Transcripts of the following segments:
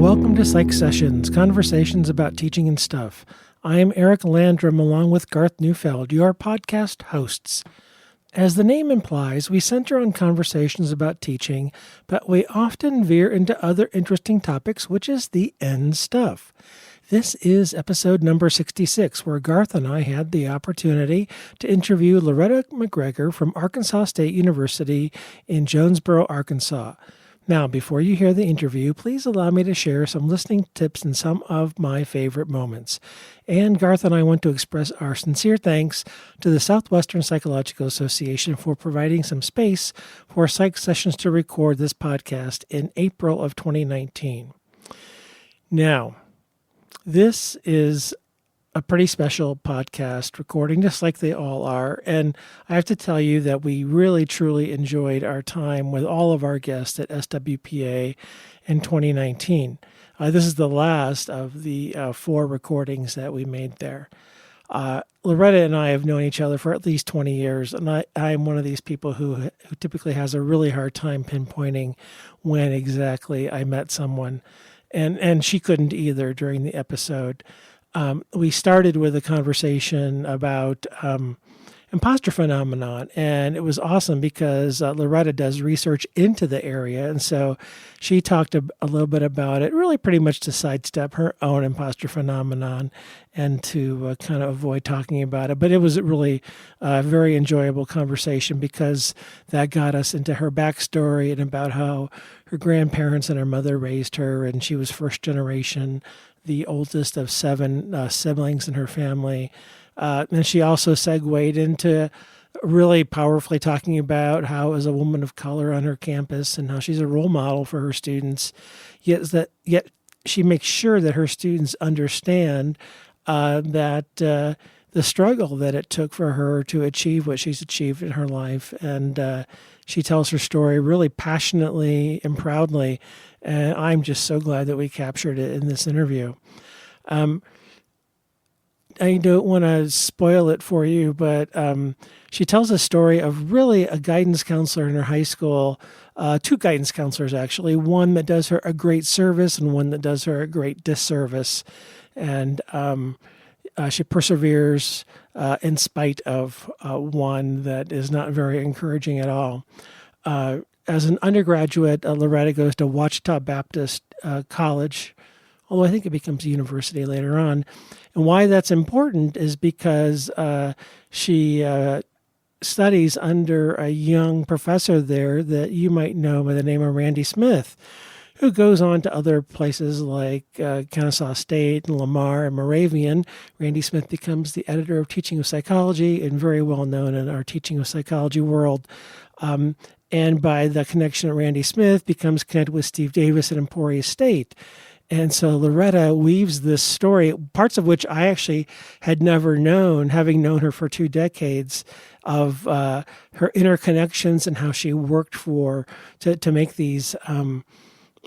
Welcome to Psych Sessions, conversations about teaching and stuff. I am Eric Landrum along with Garth Neufeld, your podcast hosts. As the name implies, we center on conversations about teaching, but we often veer into other interesting topics, which is the end stuff. This is episode number 66, where Garth and I had the opportunity to interview Loretta McGregor from Arkansas State University in Jonesboro, Arkansas. Now, before you hear the interview, please allow me to share some listening tips and some of my favorite moments. And Garth and I want to express our sincere thanks to the Southwestern Psychological Association for providing some space for Psych Sessions to record this podcast in April of 2019. Now, this is a pretty special podcast recording, just like they all are. And I have to tell you that we really, truly enjoyed our time with all of our guests at SWPA in 2019. This is the last of the 4 recordings that we made there. Loretta and I have known each other for at least 20 years, and I'm one of these people who typically has a really hard time pinpointing when exactly I met someone. And she couldn't either during the episode. We started with a conversation about imposter phenomenon, and it was awesome because Loretta does research into the area, and so she talked a little bit about it, really pretty much to sidestep her own imposter phenomenon and to kind of avoid talking about it. But it was really a very enjoyable conversation because that got us into her backstory and about how her grandparents and her mother raised her, and she was first generation, the oldest of 7 siblings in her family. And she also segued into really powerfully talking about how as a woman of color on her campus and how she's a role model for her students, yet she makes sure that her students understand that the struggle that it took for her to achieve what she's achieved in her life. And she tells her story really passionately and proudly. And I'm just so glad that we captured it in this interview. I don't want to spoil it for you, but she tells a story of really a guidance counselor in her high school, 2 guidance counselors actually, one that does her a great service and one that does her a great disservice. And she perseveres in spite of one that is not very encouraging at all. As an undergraduate, Loretta goes to Ouachita Baptist College, although I think it becomes a university later on. And why that's important is because she studies under a young professor there that you might know by the name of Randy Smith, who goes on to other places like Kennesaw State and Lamar and Moravian. Randy Smith becomes the editor of Teaching of Psychology and very well known in our Teaching of Psychology world. And by the connection of Randy Smith, becomes connected with Steve Davis at Emporia State. And so Loretta weaves this story, parts of which I actually had never known, having known her for 2 decades, of her interconnections and how she worked to make these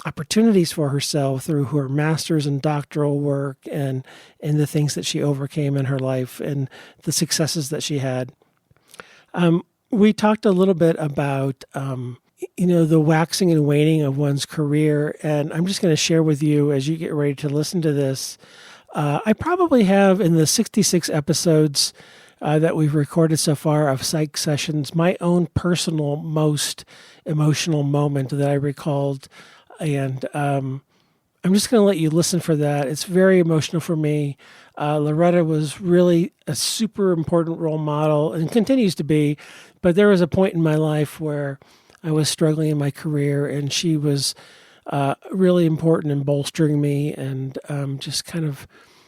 opportunities for herself through her master's and doctoral work and the things that she overcame in her life and the successes that she had. We talked a little bit about the waxing and waning of one's career. And I'm just going to share with you as you get ready to listen to this. I probably have in the 66 episodes that we've recorded so far of Psych Sessions, my own personal most emotional moment that I recalled. And I'm just going to let you listen for that. It's very emotional for me. Loretta was really a super important role model and continues to be. But there was a point in my life where I was struggling in my career, and she was really important in bolstering me and just kind of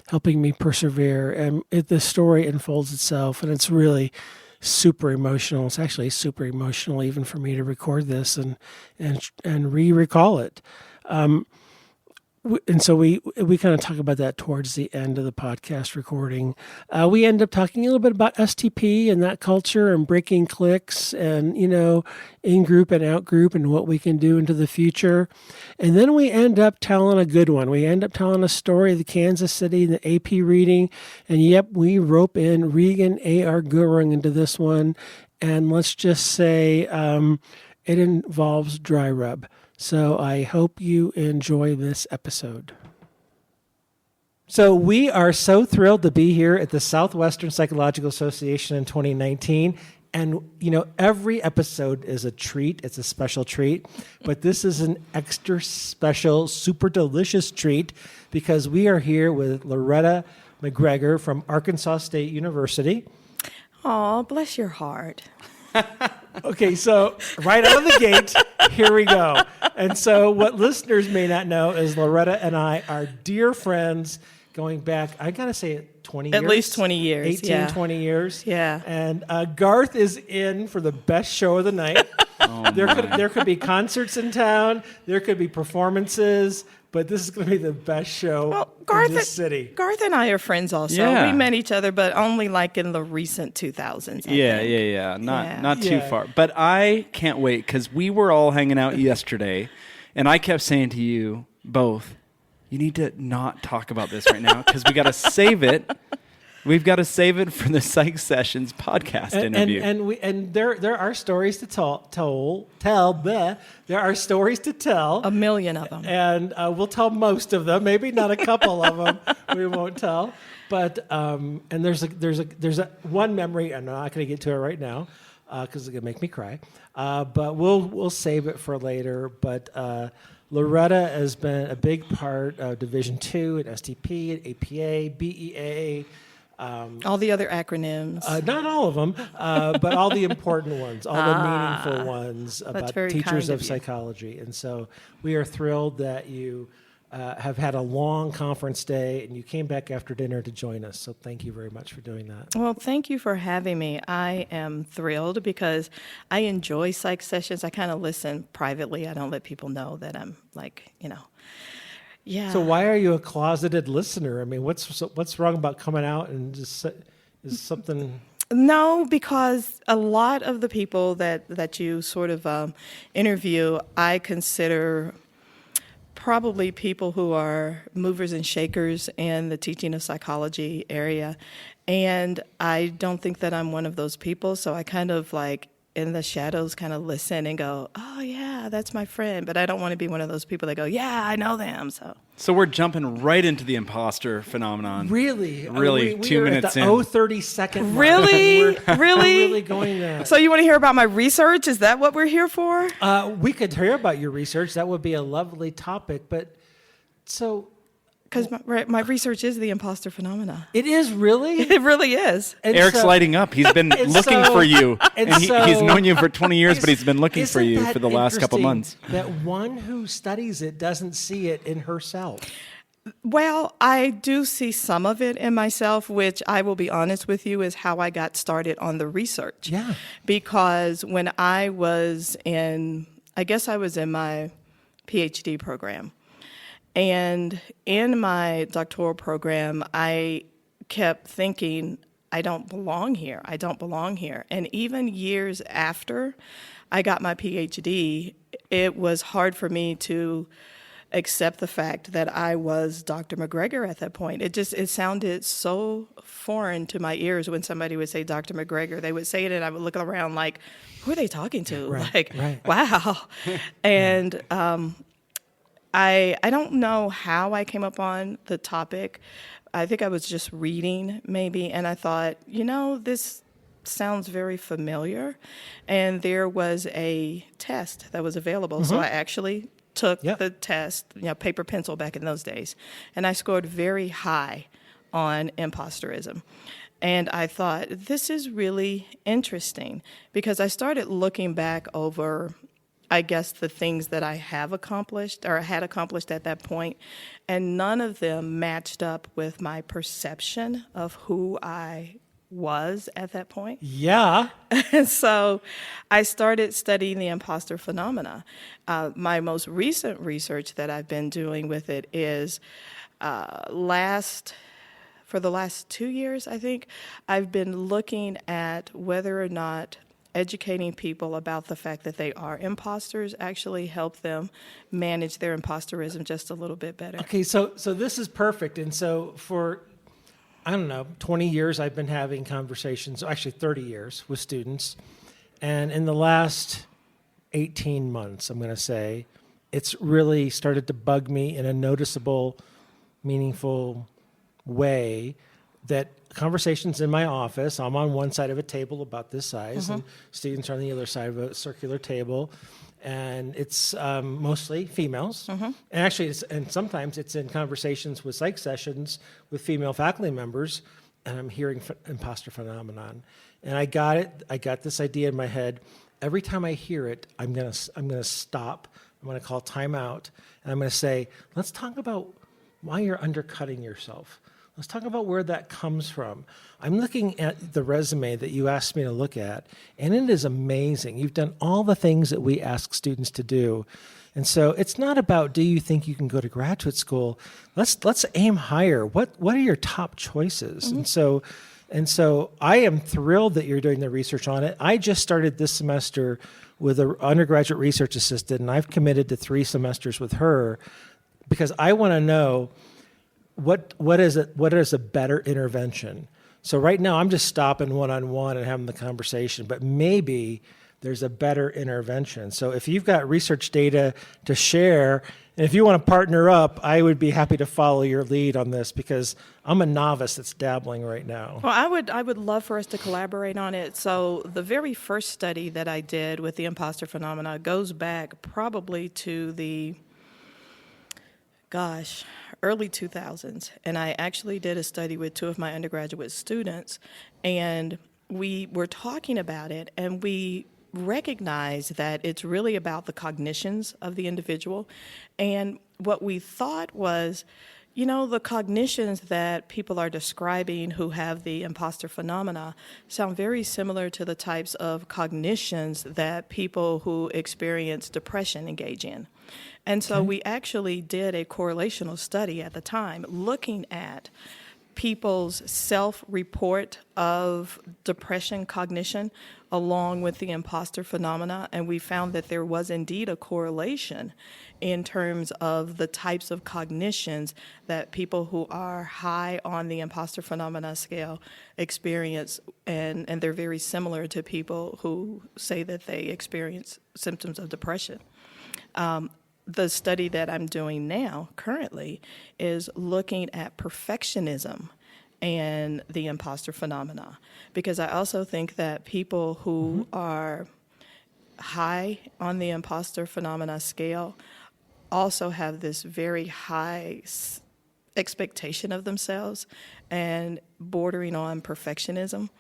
helping me persevere. And the story unfolds itself, and it's really super emotional. It's actually super emotional even for me to record this and re-recall it. And so we kind of talk about that towards the end of the podcast recording. We end up talking a little bit about STP and that culture and breaking cliques and, in-group and out-group and what we can do into the future. And then we end up telling a good one. We end up telling a story of the Kansas City, the AP reading. And yep, we rope in Regan Gurung into this one. And let's just say it involves dry rub. So I hope you enjoy this episode. So we are so thrilled to be here at the Southwestern Psychological Association in 2019. And, every episode is a treat. It's a special treat. But this is an extra special, super delicious treat because we are here with Loretta McGregor from Arkansas State University. Oh, bless your heart. Okay, so right out of the gate, here we go. And so what listeners may not know is Loretta and I are dear friends going back, I got to say it, 20 years? At least 20 years, 18, yeah. 20 years. Yeah. And Garth is in for the best show of the night. There could be concerts in town. There could be performances. But this is going to be the best show in this city. Garth and I are friends also. Yeah. We met each other, but only like in the recent 2000s, I think. Not too far. But I can't wait because we were all hanging out yesterday, and I kept saying to you both, you need to not talk about this right now because we got to save it. We've got to save it for the Psych Sessions podcast interview. And there are stories to tell. There are stories to tell. A million of them. And we'll tell most of them. Maybe not a couple of them. We won't tell. But and there's a one memory. I'm not going to get to it right now because it's going to make me cry. But we'll save it for later. But Loretta has been a big part of Division II at STP, at APA, BEA. All the other acronyms. Not all of them, but all the important ones, all the meaningful ones about teachers of psychology. And so we are thrilled that you have had a long conference day and you came back after dinner to join us. So thank you very much for doing that. Well, thank you for having me. I am thrilled because I enjoy psych sessions. I kind of listen privately. I don't let people know that I'm Yeah. So why are you a closeted listener? I mean, what's wrong about coming out and just is something? No, because a lot of the people that you sort of interview, I consider probably people who are movers and shakers in the teaching of psychology area. And I don't think that I'm one of those people. So I kind of like in the shadows kind of listen and go, oh, yeah, that's my friend. But I don't want to be one of those people that go, yeah, I know them. So we're jumping right into the imposter phenomenon. Really? We 2 minutes in. in. 30-second mark. Really? We're really going there. So you want to hear about my research? Is that what we're here for? We could hear about your research. That would be a lovely topic. But so... Because my research is the imposter phenomena. It is really? It really is. And Eric's lighting up. He's been looking for you. And he's known you for 20 years, but he's been looking for you for the last couple months. That one who studies it doesn't see it in herself. Well, I do see some of it in myself, which I will be honest with you is how I got started on the research. Yeah. Because when I was in my PhD program. And in my doctoral program, I kept thinking, I don't belong here. I don't belong here. And even years after I got my PhD, it was hard for me to accept the fact that I was Dr. McGregor at that point. It sounded so foreign to my ears when somebody would say Dr. McGregor. They would say it and I would look around like, who are they talking to? Right. Wow. And I don't know how I came up on the topic. I think I was just reading maybe, and I thought, this sounds very familiar. And there was a test that was available. Mm-hmm. So I actually took the test, paper pencil back in those days, and I scored very high on imposterism. And I thought, this is really interesting because I started looking back over I guess the things that I have accomplished or had accomplished at that point, and none of them matched up with my perception of who I was at that point. Yeah. And so I started studying the imposter phenomena. My most recent research that I've been doing with it is for the last 2 years, I think, I've been looking at whether or not educating people about the fact that they are imposters actually help them manage their imposterism just a little bit better. Okay, so this is perfect. And so for, 20 years I've been having conversations, actually 30 years with students. And in the last 18 months, I'm going to say, it's really started to bug me in a noticeable, meaningful way that conversations in my office, I'm on one side of a table about this size, and students are on the other side of a circular table, and it's mostly females. And actually, and sometimes it's in conversations with psych sessions with female faculty members, and I'm hearing imposter phenomenon. And I got this idea in my head. Every time I hear it, I'm gonna stop. I'm gonna call timeout, and I'm gonna say, let's talk about why you're undercutting yourself. Let's talk about where that comes from. I'm looking at the resume that you asked me to look at, and it is amazing. You've done all the things that we ask students to do. And so it's not about, do you think you can go to graduate school? Let's aim higher. What are your top choices? And so I am thrilled that you're doing the research on it. I just started this semester with an undergraduate research assistant, and I've committed to 3 semesters with her because I want to know what is a better intervention. So right now I'm just stopping one-on-one and having the conversation, but maybe there's a better intervention. So if you've got research data to share, and if you want to partner up, I would be happy to follow your lead on this because I'm a novice that's dabbling right now. Well, I would love for us to collaborate on it. So the very first study that I did with the imposter phenomena goes back probably to the early 2000s. And I actually did a study with 2 of my undergraduate students, and we were talking about it, and we recognize that it's really about the cognitions of the individual. And what we thought was, the cognitions that people are describing who have the imposter phenomena sound very similar to the types of cognitions that people who experience depression engage in. And so we actually did a correlational study at the time looking at people's self-report of depression cognition along with the imposter phenomena, and we found that there was indeed a correlation in terms of the types of cognitions that people who are high on the imposter phenomena scale experience, and they're very similar to people who say that they experience symptoms of depression. The study that I'm doing now, currently, is looking at perfectionism and the imposter phenomena, because I also think that people who are high on the imposter phenomena scale also have this very high expectation of themselves and bordering on perfectionism.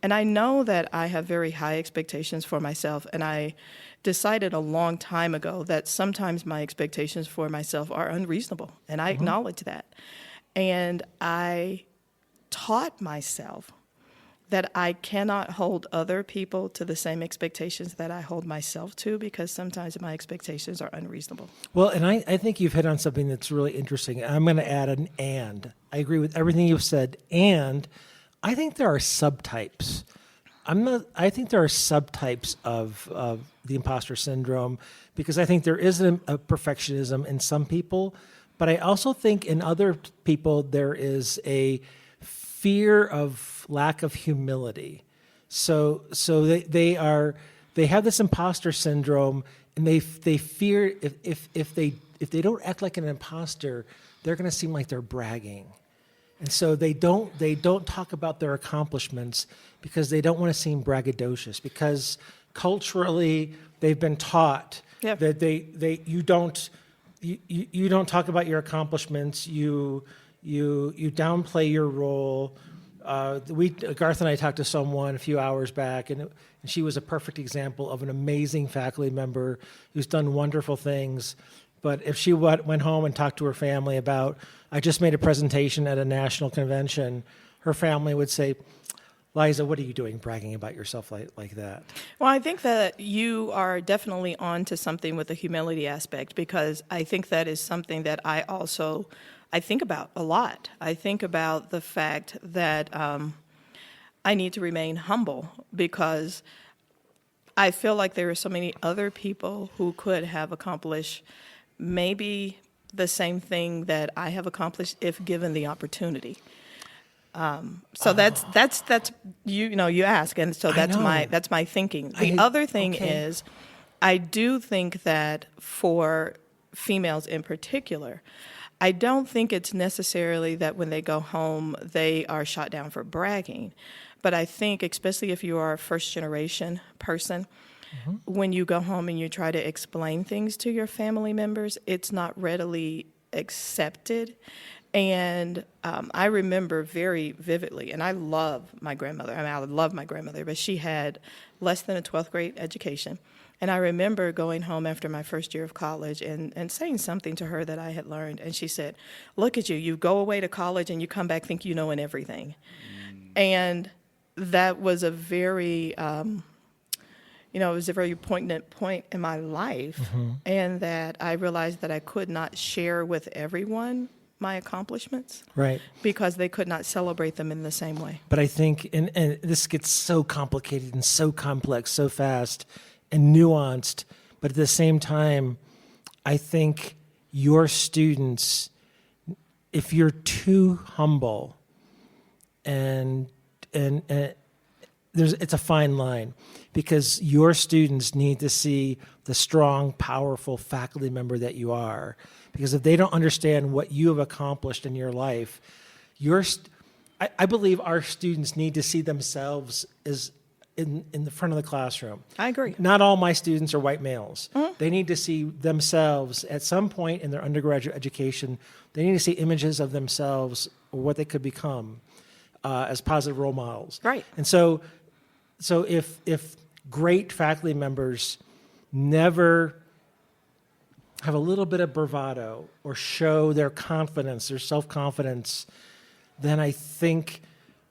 And I know that I have very high expectations for myself, and I decided a long time ago that sometimes my expectations for myself are unreasonable, and I acknowledge that. And I taught myself that I cannot hold other people to the same expectations that I hold myself to, because sometimes my expectations are unreasonable. Well, and I think you've hit on something that's really interesting. I'm going to add an and. I agree with everything you've said, and I think there are subtypes. I think there are subtypes of the imposter syndrome, because I think there is a perfectionism in some people, but I also think in other people there is a fear of lack of humility. So they have this imposter syndrome, and they fear if they don't act like an imposter, they're going to seem like they're bragging. And so they don't talk about their accomplishments because they don't want to seem braggadocious, because culturally they've been taught that you don't talk about your accomplishments, you downplay your role. Garth and I talked to someone a few hours back, and she was a perfect example of an amazing faculty member who's done wonderful things. But if she went home and talked to her family about, I just made a presentation at a national convention, her family would say, Liza, what are you doing bragging about yourself like that? Well, I think that you are definitely on to something with the humility aspect, because I think that is something that I think about a lot. I think about the fact that I need to remain humble, because I feel like there are so many other people who could have accomplished maybe the same thing that I have accomplished if given the opportunity. So that's you ask, and so that's my thinking. The other thing is, I do think that for females in particular, I don't think it's necessarily that when they go home, they are shot down for bragging. But I think, especially if you are a first-generation person, when you go home and you try to explain things to your family members, it's not readily accepted. And I remember very vividly, and I love my grandmother. I love my grandmother, but she had less than a 12th grade education. And I remember going home after my first year of college and saying something to her that I had learned. And she said, look at you. You go away to college and you come back think you know everything. And that was a very, it was a very poignant point in my life. And that I realized that I could not share with everyone my accomplishments. Right. Because they could not celebrate them in the same way. But I think, and this gets so complicated and so complex so fast and nuanced, but at the same time, I think your students, if you're too humble, and it's a fine line, because your students need to see the strong, powerful faculty member that you are. Because if they don't understand what you have accomplished in your life, I believe our students need to see themselves as in the front of the classroom. I agree. Not all my students are white males. They need to see themselves at some point in their undergraduate education. They need to see images of themselves or what they could become as positive role models. Right. And so if great faculty members never have a little bit of bravado or show their confidence, their self-confidence, then I think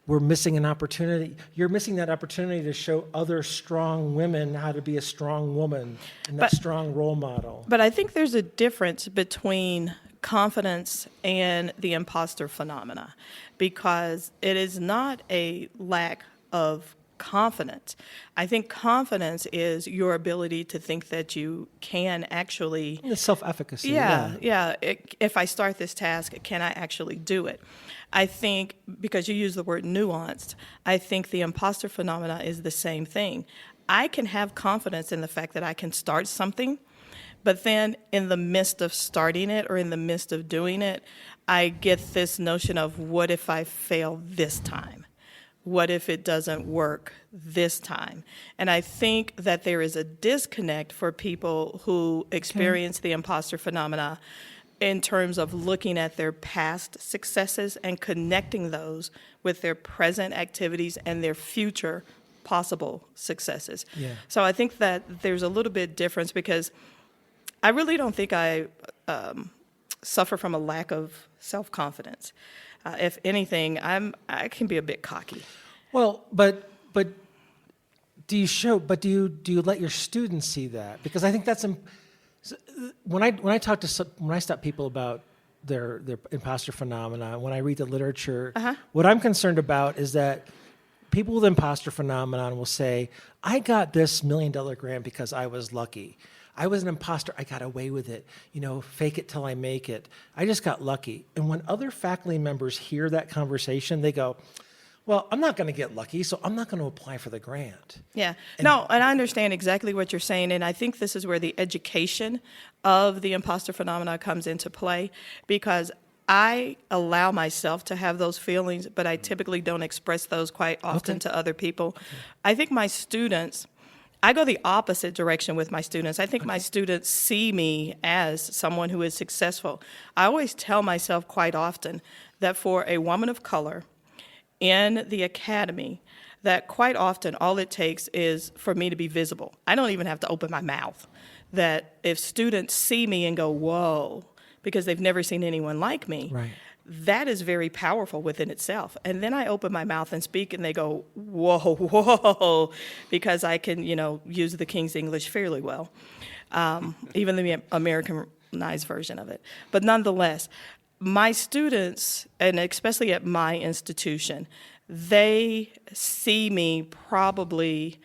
we're missing an opportunity. You're missing that opportunity to show other strong women how to be a strong woman and that strong role model. But I think there's a difference between confidence and the imposter phenomena, because it is not a lack of confidence. I think confidence is your ability to think that you can actually... The self-efficacy. Yeah. If I start this task, can I actually do it? I think, because you use the word nuanced, I think the imposter phenomena is the same thing. I can have confidence in the fact that I can start something, but then in the midst of starting it or in the midst of doing it, I get this notion of, what if I fail this time? What if it doesn't work this time? And I think that there is a disconnect for people who experience the imposter phenomena in terms of looking at their past successes and connecting those with their present activities and their future possible successes. Yeah. So I think that there's a little bit difference, because I really don't think I suffer from a lack of self-confidence. If anything, I can be a bit cocky. Well, but do you let your students see that? Because I think that's when I stop people about their imposter phenomena, when I read the literature, what I'm concerned about is that people with imposter phenomenon will say, I got this $1 million grant because I was lucky. I was an imposter. I got away with it. Fake it till I make it. I just got lucky. And when other faculty members hear that conversation, they go, well, I'm not going to get lucky, so I'm not going to apply for the grant. Yeah. And I understand exactly what you're saying, and I think this is where the education of the imposter phenomena comes into play, because I allow myself to have those feelings, but I typically don't express those quite often to other people. Okay. I think my students... I go the opposite direction with my students. I think my students see me as someone who is successful. I always tell myself quite often that for a woman of color in the academy, that quite often all it takes is for me to be visible. I don't even have to open my mouth. That if students see me and go, whoa, because they've never seen anyone like me, right, that is very powerful within itself. And then I open my mouth and speak, and they go, whoa, because I can, use the King's English fairly well, even the Americanized version of it. But nonetheless, my students, and especially at my institution, they see me probably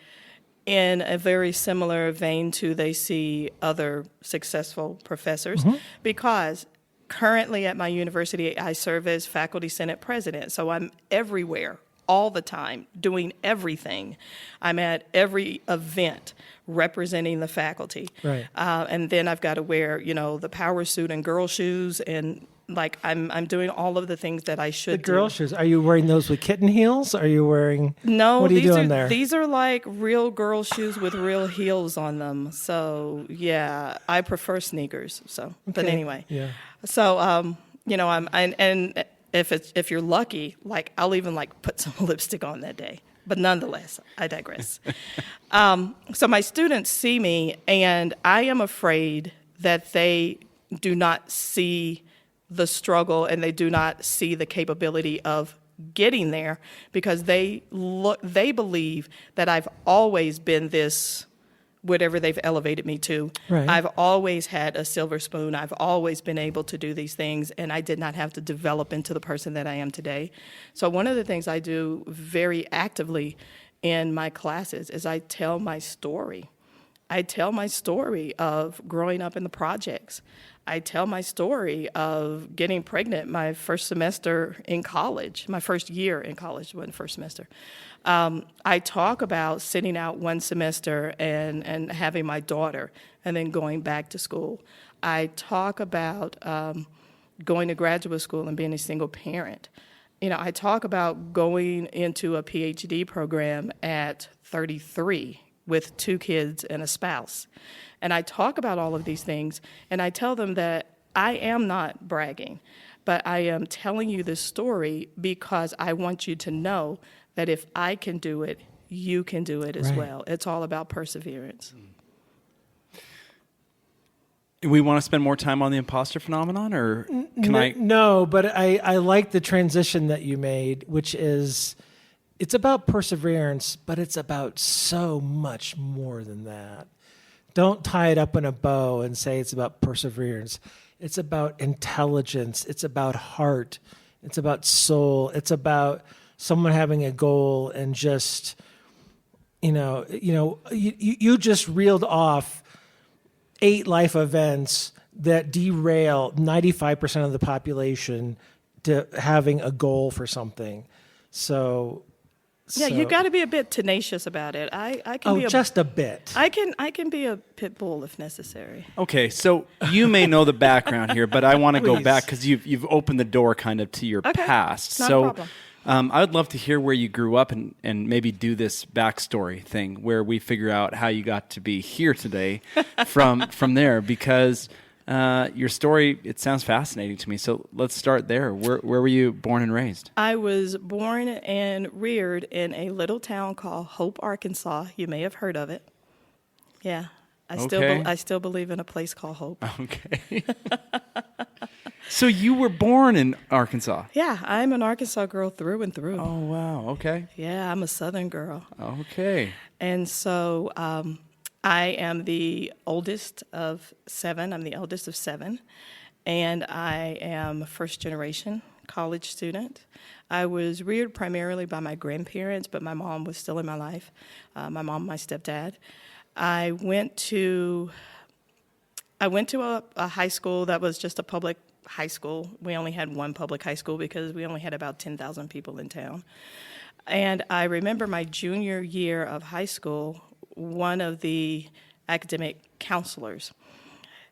in a very similar vein to they see other successful professors, because currently at my university, I serve as faculty senate president, so I'm everywhere all the time, doing everything. I'm at every event representing the faculty. Right. And then I've got to wear, the power suit and girl shoes, and like I'm doing all of the things that I should do. The girl shoes. Are you wearing those with kitten heels? Are you wearing? No, What are you doing there? These are like real girl shoes with real heels on them. So yeah, I prefer sneakers. So, but Okay. anyway. Yeah. So and if you're lucky, like I'll even like put some lipstick on that day. But nonetheless, I digress. So my students see me, and I am afraid that they do not see the struggle and they do not see the capability of getting there, because they believe that I've always been this, whatever they've elevated me to. Right. I've always had a silver spoon. I've always been able to do these things, and I did not have to develop into the person that I am today. So one of the things I do very actively in my classes is I tell my story. I tell my story of growing up in the projects. I tell my story of getting pregnant my first semester in college, my first year in college, wasn't first semester. I talk about sitting out one semester and having my daughter and then going back to school. I talk about going to graduate school and being a single parent. I talk about going into a PhD program at 33 with 2 kids and a spouse. And I talk about all of these things, and I tell them that I am not bragging, but I am telling you this story because I want you to know that if I can do it, you can do it as Right. well. It's all about perseverance. We want to spend more time on the imposter phenomenon, or can I? No, but I like the transition that you made, which is, it's about perseverance, but it's about so much more than that. Don't tie it up in a bow and say it's about perseverance. It's about intelligence. It's about heart. It's about soul. It's about someone having a goal and just, you just reeled off 8 life events that derail 95% of the population to having a goal for something. Yeah, you got to be a bit tenacious about it. I can be just a bit. I can be a pit bull if necessary. Okay, so you may know the background here, but I want to go Please. back because you've opened the door kind of to your Okay, past. not a So problem. I would love to hear where you grew up and maybe do this backstory thing where we figure out how you got to be here today from there, because your story, it sounds fascinating to me. So let's start there. Where were you born and raised? I was born and reared in a little town called Hope, Arkansas. You may have heard of it. Yeah, Okay. I still believe in a place called Hope. Okay. So you were born in Arkansas? Yeah, I'm an Arkansas girl through and through. Oh, wow. Okay. Yeah, I'm a Southern girl. Okay. And so I am the oldest of 7. I'm the eldest of 7. And I am a first-generation college student. I was reared primarily by my grandparents, but my mom was still in my life. My mom, my stepdad. I went to a high school that was just a public high school. We only had one public high school because we only had about 10,000 people in town. And I remember my junior year of high school, one of the academic counselors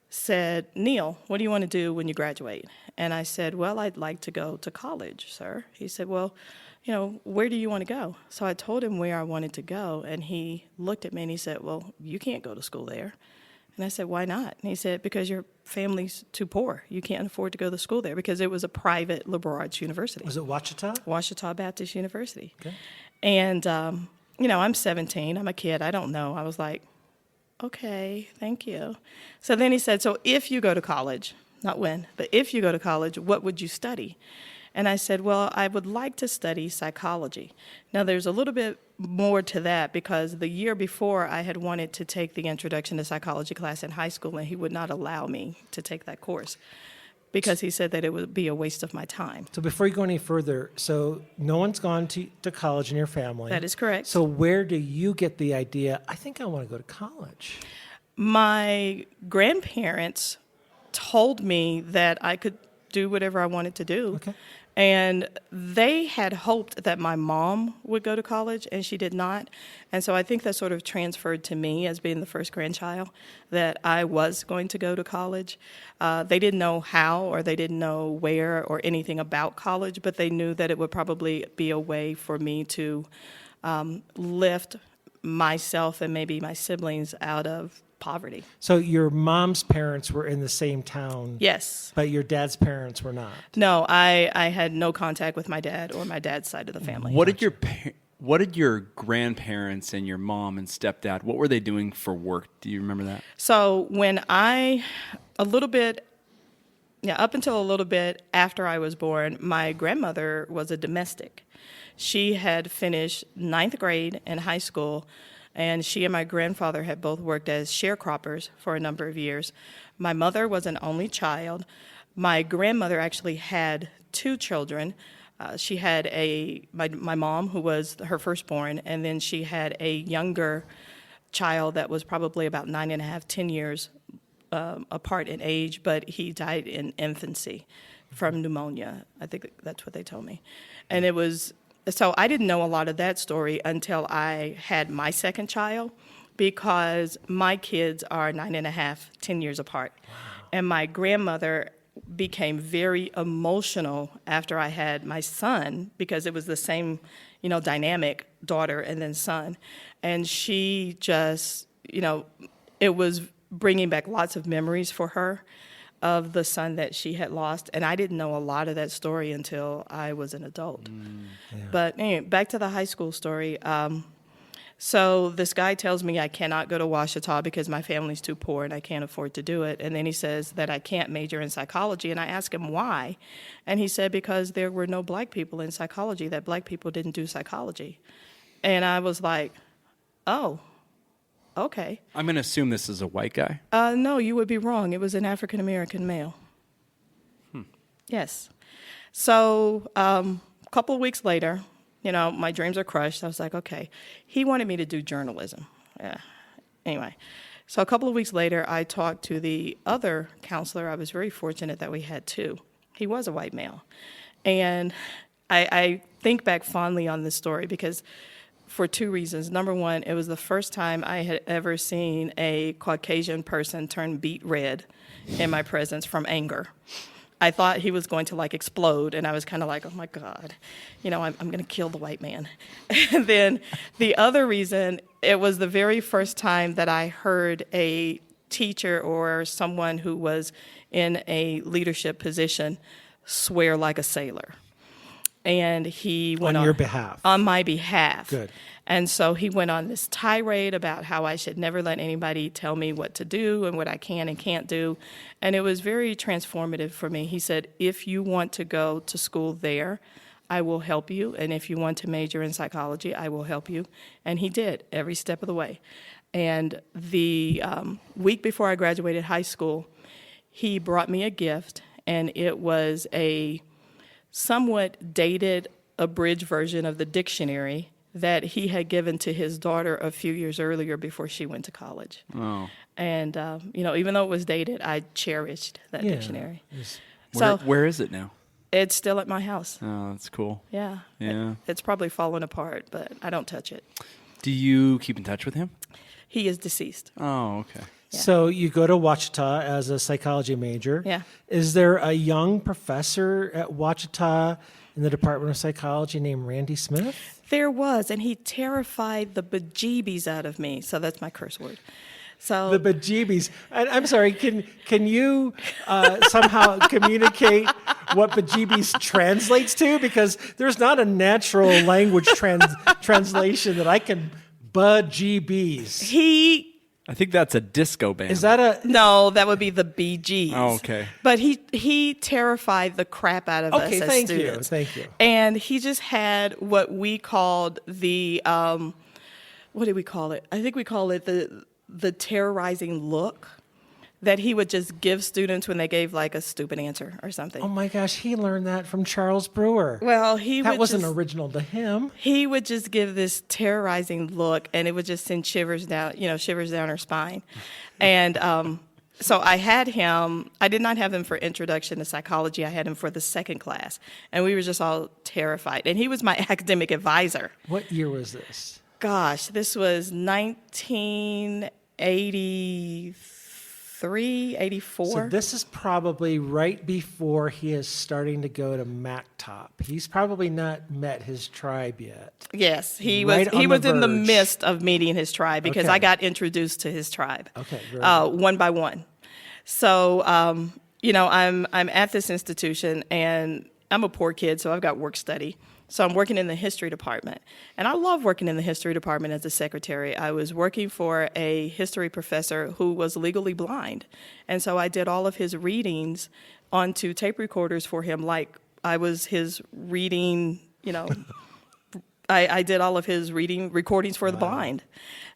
said, "Neil, what do you want to do when you graduate?" And I said, "Well, I'd like to go to college, sir." He said, "Well, where do you want to go?" So I told him where I wanted to go, and he looked at me and he said, "Well, you can't go to school there." And I said, "Why not?" And he said, "Because your family's too poor. You can't afford to go to school there," because it was a private liberal arts university. Was it Ouachita? Ouachita Baptist University. Okay. And, I'm 17. I'm a kid. I don't know. I was like, okay, thank you. So then he said, "So if you go to college, not when, but if you go to college, what would you study?" And I said, "Well, I would like to study psychology." Now, there's a little bit more to that, because the year before I had wanted to take the introduction to psychology class in high school, and he would not allow me to take that course because he said that it would be a waste of my time. So before you go any further, so no one's gone to college in your family. That is correct. So where do you get the idea, I think I want to go to college? My grandparents told me that I could do whatever I wanted to do. Okay. And they had hoped that my mom would go to college, and she did not. And so I think that sort of transferred to me as being the first grandchild, that I was going to go to college. They didn't know how, or they didn't know where, or anything about college, but they knew that it would probably be a way for me to lift myself and maybe my siblings out of poverty. So your mom's parents were in the same town. Yes. But your dad's parents were not. No, I had no contact with my dad or my dad's side of the family. What did your grandparents and your mom and stepdad, what were they doing for work? Do you remember that? So when up until a little bit after I was born, my grandmother was a domestic. She had finished 9th grade in high school, and she and my grandfather had both worked as sharecroppers for a number of years. My mother was an only child. My grandmother actually had 2 children. She had my mom, who was her firstborn, and then she had a younger child that was probably about 9.5, 10 years apart in age, but he died in infancy from pneumonia. I think that's what they told me. And so I didn't know a lot of that story until I had my second child, because my kids are 9.5, 10 years apart. Wow. And my grandmother became very emotional after I had my son, because it was the same, dynamic, daughter and then son. And she just, it was bringing back lots of memories for her of the son that she had lost. And I didn't know a lot of that story until I was an adult. Yeah. But anyway, back to the high school story. So this guy tells me I cannot go to Ouachita because my family's too poor and I can't afford to do it. And then he says that I can't major in psychology. And I ask him why. And he said because there were no black people in psychology, that black people didn't do psychology. And I was like, oh, okay. I'm going to assume this is a white guy. No, you would be wrong. It was an African-American male. Yes. So a couple of weeks later, my dreams are crushed. I was like, okay. He wanted me to do journalism. Yeah. Anyway, so a couple of weeks later, I talked to the other counselor. I was very fortunate that we had 2. He was a white male. And I think back fondly on this story because for 2 reasons. Number one, it was the first time I had ever seen a Caucasian person turn beet red in my presence from anger. I thought he was going to explode, and I was kind of like, oh my God, I'm going to kill the white man. And then the other reason, it was the very first time that I heard a teacher or someone who was in a leadership position swear like a sailor. And he went on your behalf. On my behalf. Good. And so he went on this tirade about how I should never let anybody tell me what to do and what I can and can't do. And it was very transformative for me. He said, if you want to go to school there, I will help you. And if you want to major in psychology, I will help you. And he did every step of the way. And the week before I graduated high school, he brought me a gift, and it was a somewhat dated, abridged version of the dictionary that he had given to his daughter a few years earlier before she went to college. Oh. And, even though it was dated, I cherished that dictionary. Where is it now? It's still at my house. Oh, that's cool. Yeah. Yeah. It's probably fallen apart, but I don't touch it. Do you keep in touch with him? He is deceased. Oh, okay. Yeah. So you go to Ouachita as a psychology major. Yeah. Is there a young professor at Ouachita in the Department of Psychology named Randy Smith? There was, and he terrified the bejeebies out of me. So that's my curse word. So the bejeebies. I'm sorry. Can you somehow communicate what bejeebies translates to? Because there's not a natural language translation that I can. Bejeebies. I think that's a disco band. Is that a... No, that would be the Bee Gees. Oh, okay. But he terrified the crap out of us as students. Thank you. And he just had what we called the, what did we call it? I think we call it the terrorizing look that he would just give students when they gave a stupid answer or something. Oh my gosh, he learned that from Charles Brewer. Well, that wasn't original to him. He would just give this terrorizing look, and it would just send shivers down our spine. And So I had him, I did not have him for introduction to psychology. I had him for the second class. And we were just all terrified. And he was my academic advisor. What year was this? Gosh, this was 1983, 84. So this is probably right before he is starting to go to MacTop. He's probably not met his tribe yet. Yes, he Right was. He on was the in the verge. midst of meeting his tribe because Okay. I got introduced to his tribe, Okay, very good. one by one. So I'm at this institution, and I'm a poor kid, so I've got work study. So I'm working in the history department, and I love working in the history department as a secretary. I was working for a history professor who was legally blind, and so I did all of his readings onto tape recorders for him, like I was his reading, I did all of his reading recordings for the blind,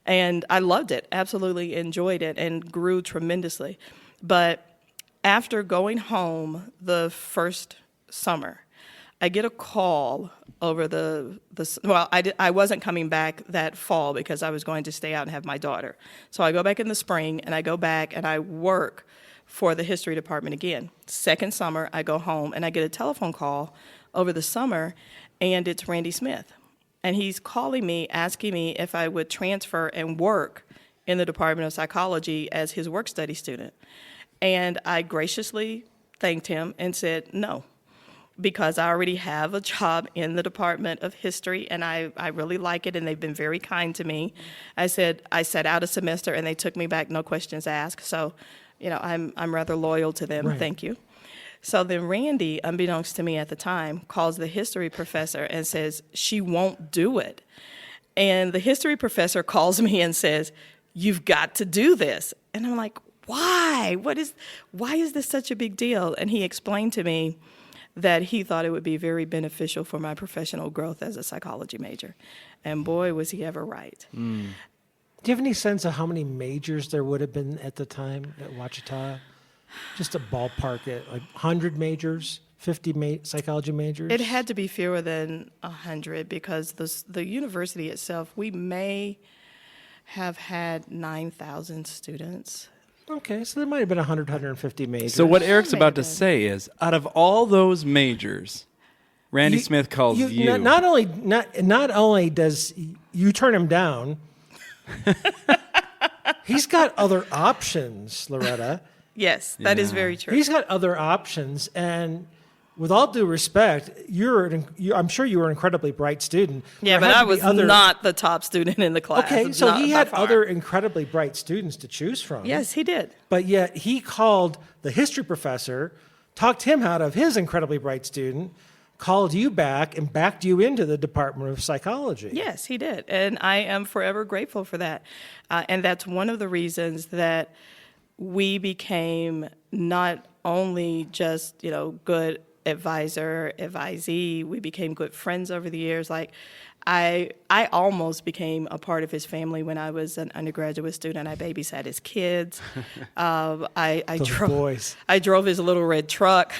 and I loved it, absolutely enjoyed it, and grew tremendously. But after going home the first summer, I get a call over I wasn't coming back that fall because I was going to stay out and have my daughter. So I go back in the spring, and I go back and I work for the history department again. Second summer, I go home, and I get a telephone call over the summer, and it's Randy Smith. And he's calling me, asking me if I would transfer and work in the Department of Psychology as his work study student. And I graciously thanked him and said no, because I already have a job in the Department of History, and I really like it, and they've been very kind to me. I said I sat out a semester, and they took me back, no questions asked. So, I'm rather loyal to them. Right. Thank you. So then Randy, unbeknownst to me at the time, calls the history professor and says, she won't do it. And the history professor calls me and says, you've got to do this. And I'm like, why? Why is this such a big deal? And he explained to me that he thought it would be very beneficial for my professional growth as a psychology major. And boy, was he ever right. Do you have any sense of how many majors there would have been at the time at Ouachita? Just a ballpark at 100 majors, 50 psychology majors? It had to be fewer than 100 because the university itself, we may have had 9,000 students. Okay, so there might have been 100, 150 majors. So what Eric's May about have to been. say is, out of all those majors, Randy Smith calls you. Not only does you turn him down, he's got other options, Loretta. Yes, that is very true. He's got other options, and with all due respect, I'm sure you were an incredibly bright student. Yeah, There but had I to be was not the top student in the class. Okay, so not he by had far. other incredibly bright students to choose from. Yes, he did. But yet he called the history professor, talked him out of his incredibly bright student, called you back, and backed you into the Department of Psychology. Yes, he did. And I am forever grateful for that. And that's one of the reasons that we became not only just, good advisee, we became good friends over the years. Like, I almost became a part of his family when I was an undergraduate student. I babysat his kids. Boys. I drove his little red truck,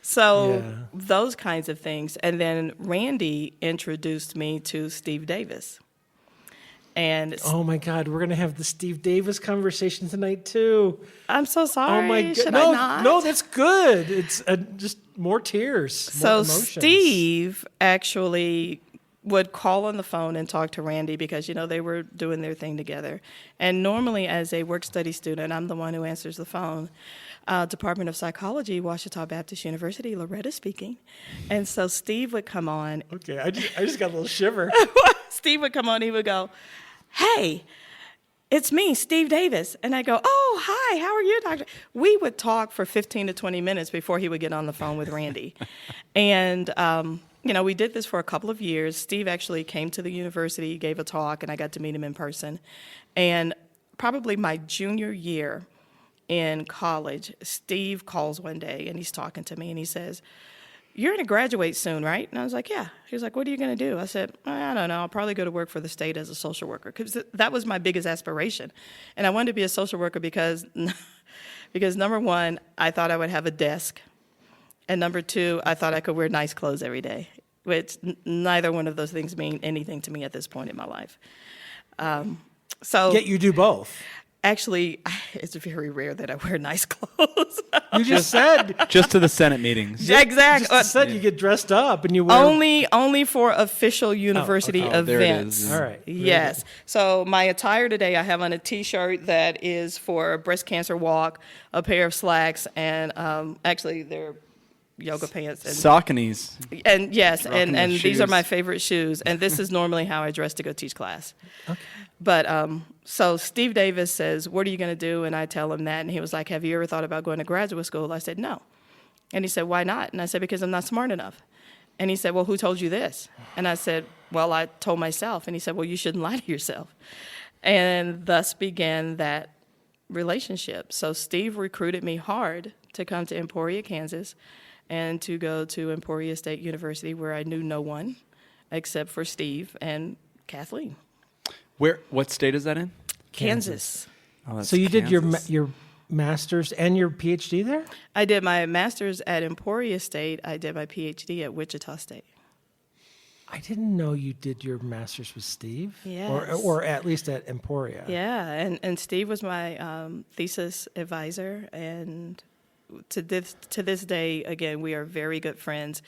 So those kinds of things. And then Randy introduced me to Steve Davis. And Oh my God, we're gonna have the Steve Davis conversation tonight too. I'm so sorry. Oh my God, Should I no, not? no, that's good. It's just more tears. So more emotions. Steve actually would call on the phone and talk to Randy because, they were doing their thing together. And normally as a work study student, I'm the one who answers the phone. Department of Psychology, Ouachita Baptist University, Loretta speaking. And so Steve would come on. Okay, I just got a little shiver. Steve would come on, he would go, hey, it's me, Steve Davis. And I go, oh, hi, how are you, Doctor? We would talk for 15 to 20 minutes before he would get on the phone with Randy. And, we did this for a couple of years. Steve actually came to the university, gave a talk, and I got to meet him in person. And probably my junior year in college, Steve calls one day, and he's talking to me, and he says, you're going to graduate soon, right? And I was like, yeah. He was like, what are you going to do? I said, I don't know. I'll probably go to work for the state as a social worker because that was my biggest aspiration. And I wanted to be a social worker because number one, I thought I would have a desk. And number two, I thought I could wear nice clothes every day, which neither one of those things mean anything to me at this point in my life. Yet you do both. Actually, it's very rare that I wear nice clothes. You just said Just to the Senate meetings. Exactly. just said you get dressed up and you wear Only for official university Oh, there it events. is. All right. Yes. So my attire today, I have on a T-shirt that is for a breast cancer walk, a pair of slacks, and actually they're yoga pants. Sauconys. And yes, Rocking and the these are shoes. my favorite shoes. And this is normally how I dress to go teach class. Okay. But so Steve Davis says, "What are you going to do?" And I tell him that, and he was like, "Have you ever thought about going to graduate school?" I said, "No." And he said, "Why not?" And I said, "Because I'm not smart enough." And he said, "Well, who told you this?" And I said, "Well, I told myself." And he said, "Well, you shouldn't lie to yourself." And thus began that relationship. So Steve recruited me hard to come to Emporia, Kansas, and to go to Emporia State University, where I knew no one except for Steve and Kathleen. What state is that in? Kansas. Oh, that's So you did Kansas. your master's and your PhD there? I did my master's at Emporia State. I did my PhD at Wichita State. I didn't know you did your master's with Steve. Yes. Or at least at Emporia. Yeah, and Steve was my thesis advisor, and to this day, again, we are very good friends.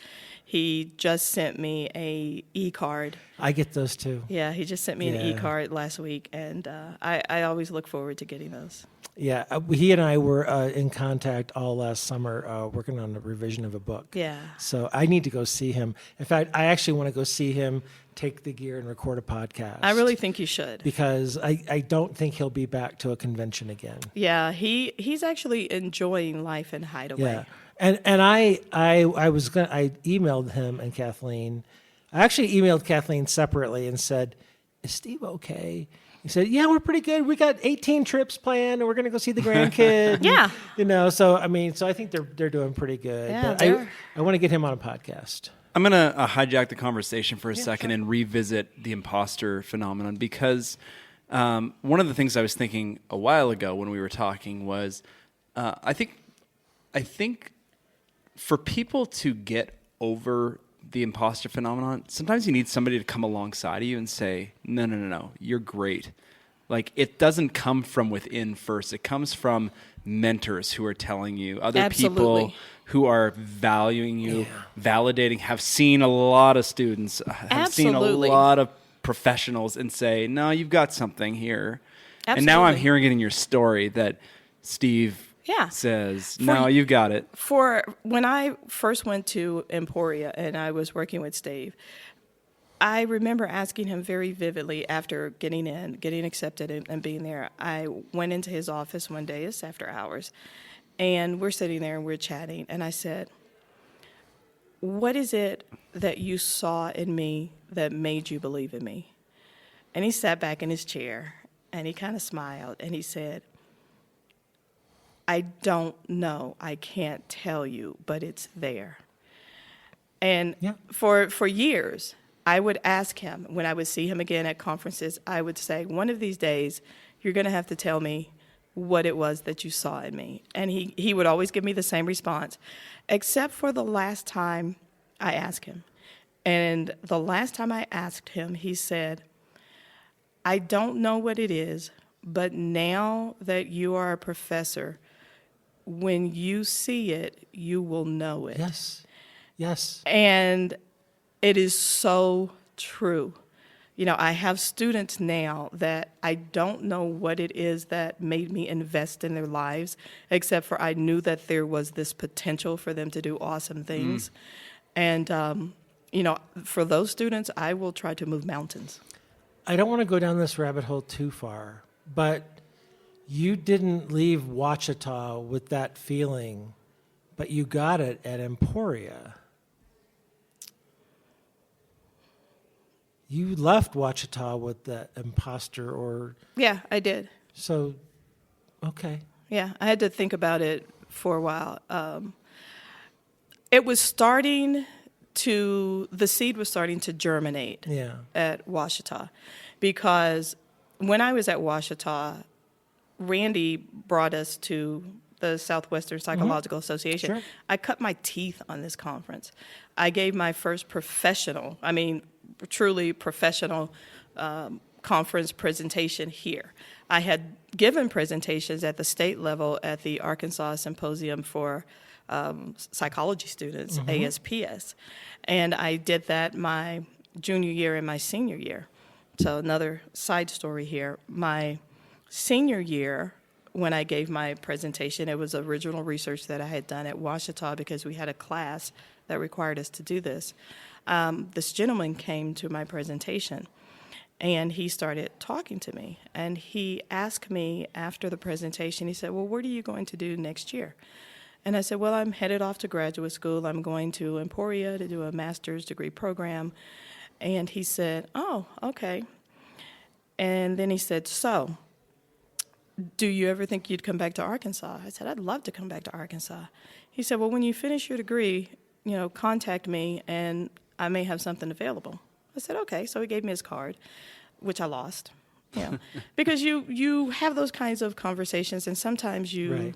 He just sent me a e-card. I get those too. Yeah, he just sent me an Yeah. e-card last week, and I always look forward to getting those. Yeah, he and I were in contact all last summer working on the revision of a book. Yeah. So I need to go see him. In fact, I actually want to go see him, take the gear, and record a podcast. I really think you should. Because I don't think he'll be back to a convention again. Yeah, he's actually enjoying life in Hideaway. Yeah. And I emailed him and Kathleen. I actually emailed Kathleen separately and said, "Is Steve okay?" He said, "Yeah, we're pretty good. We got 18 trips planned, and we're going to go see the grandkid." Yeah. So I think they're doing pretty good. Yeah, But they're- I want to get him on a podcast. I'm going to hijack the conversation for a second and revisit the imposter phenomenon, because one of the things I was thinking a while ago when we were talking was I think for people to get over the imposter phenomenon, sometimes you need somebody to come alongside of you and say, no, you're great. Like, it doesn't come from within first. It comes from mentors who are telling you, other Absolutely. people who are valuing you, validating, have seen a lot of students, have seen a Absolutely. lot of professionals and say, no, you've got something here. And now I'm Absolutely. hearing it in your story that Steve Yeah. says, no, you've got it. For when I first went to Emporia and I was working with Steve, I remember asking him very vividly after getting accepted and being there. I went into his office one day, it's after hours, and we're sitting there and we're chatting, and I said, "What is it that you saw in me that made you believe in me?" And he sat back in his chair and he kind of smiled and he said, "I don't know. I can't tell you, but it's there." And for years, I would ask him, when I would see him again at conferences, I would say, "One of these days, you're going to have to tell me what it was that you saw in me." And he would always give me the same response, except for the last time I asked him. And the last time I asked him, he said, "I don't know what it is, but now that you are a professor, when you see it, you will know it." Yes. And it is so true. You know, I have students now that I don't know what it is that made me invest in their lives, except for I knew that there was this potential for them to do awesome things. And, for those students, I will try to move mountains. I don't want to go down this rabbit hole too far, but you didn't leave Ouachita with that feeling, but you got it at Emporia. You left Ouachita with the imposter Yeah, I did. so, okay. Yeah, I had to think about it for a while. The seed was starting to germinate at Ouachita, because when I was at Ouachita, Randy brought us to the Southwestern Psychological Association. Sure. I cut my teeth on this conference. I gave my first truly professional conference presentation here. I had given presentations at the state level at the Arkansas Symposium for Psychology Students, ASPS. And I did that my junior year and my senior year. So another side story here. My senior year, when I gave my presentation, it was original research that I had done at Ouachita because we had a class that required us to do this. This gentleman came to my presentation, and he started talking to me. And he asked me after the presentation, he said, well, what are you going to do next year? And I said, well, I'm headed off to graduate school. I'm going to Emporia to do a master's degree program. And he said, oh, okay. And then he said, so, do you ever think you'd come back to Arkansas? I said, I'd love to come back to Arkansas. He said, well, when you finish your degree, contact me and I may have something available. I said, okay. So he gave me his card, which I lost. Because you have those kinds of conversations, and sometimes you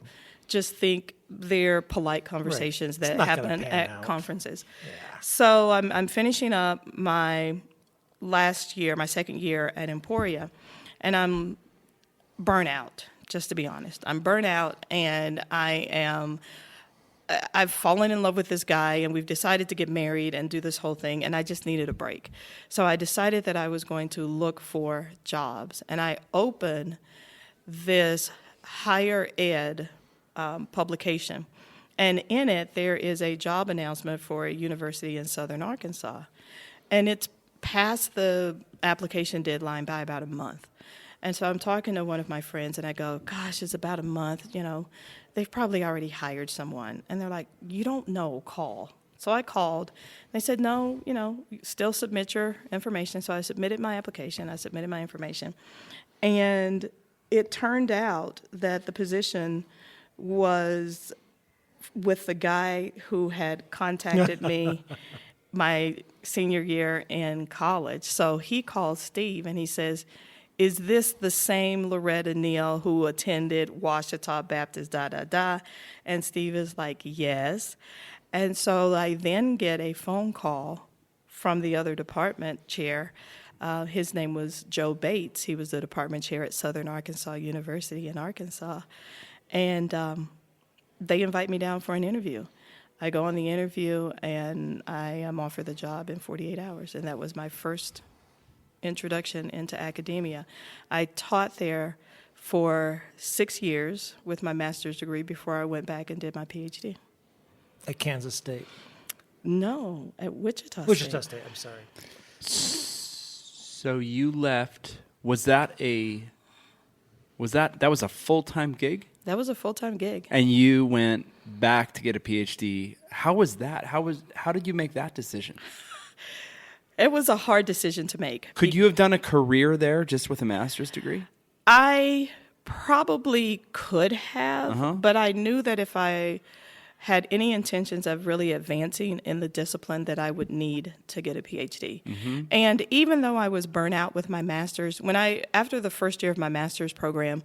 just think they're polite conversations that happen at conferences. Yeah. So I'm finishing up my second year at Emporia, and I'm burnt out, just to be honest. I'm burnt out, and I've fallen in love with this guy, and we've decided to get married and do this whole thing, and I just needed a break. So I decided that I was going to look for jobs, and I opened this higher ed publication. And in it, there is a job announcement for a university in southern Arkansas. And it's past the application deadline by about a month. And so I'm talking to one of my friends, and I go, gosh, it's about a month, they've probably already hired someone. And they're like, you don't know, call. So I called. They said, no, still submit your information. So I submitted my application. I submitted my information. And it turned out that the position was with the guy who had contacted me my senior year in college. So he called Steve, and he says, is this the same Loretta Neal who attended Ouachita Baptist, And Steve is like, yes. And so I then get a phone call from the other department chair. His name was Joe Bates. He was the department chair at Southern Arkansas University in Arkansas. And they invite me down for an interview. I go on the interview, and I am offered the job in 48 hours. And that was my first introduction into academia. I taught there for 6 years with my master's degree before I went back and did my PhD. At Kansas State? No, at Wichita State. Wichita State, I'm sorry. So you left, that was a full-time gig? That was a full-time gig. And you went back to get a PhD. How was that? How did you make that decision? It was a hard decision to make. Could you have done a career there just with a master's degree? I probably could have, but I knew that if I had any intentions of really advancing in the discipline that I would need to get a PhD. And even though I was burnt out with my master's, after the first year of my master's program,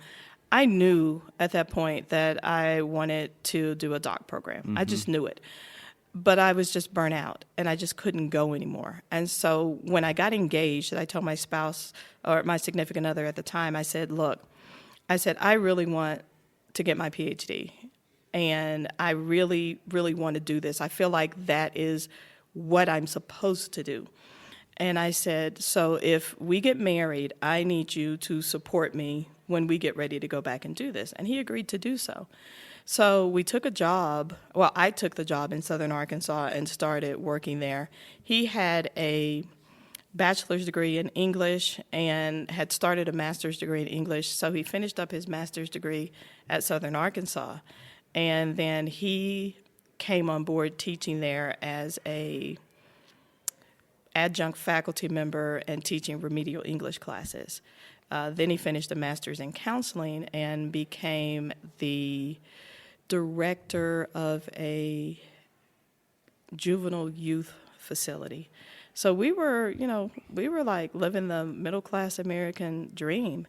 I knew at that point that I wanted to do a doc program. I just knew it. But I was just burnt out, and I just couldn't go anymore. And so when I got engaged, I told my spouse, or my significant other at the time, I said, look, I really want to get my PhD, and I really, really want to do this. I feel like that is what I'm supposed to do. And I said, so if we get married, I need you to support me when we get ready to go back and do this. And he agreed to do so. So we took a job. Well, I took the job in southern Arkansas and started working there. He had a bachelor's degree in English and had started a master's degree in English. So he finished up his master's degree at southern Arkansas. And then he came on board teaching there as a adjunct faculty member and teaching remedial English classes. Then he finished a master's in counseling and became the director of a juvenile youth facility. So we were like living the middle-class American dream.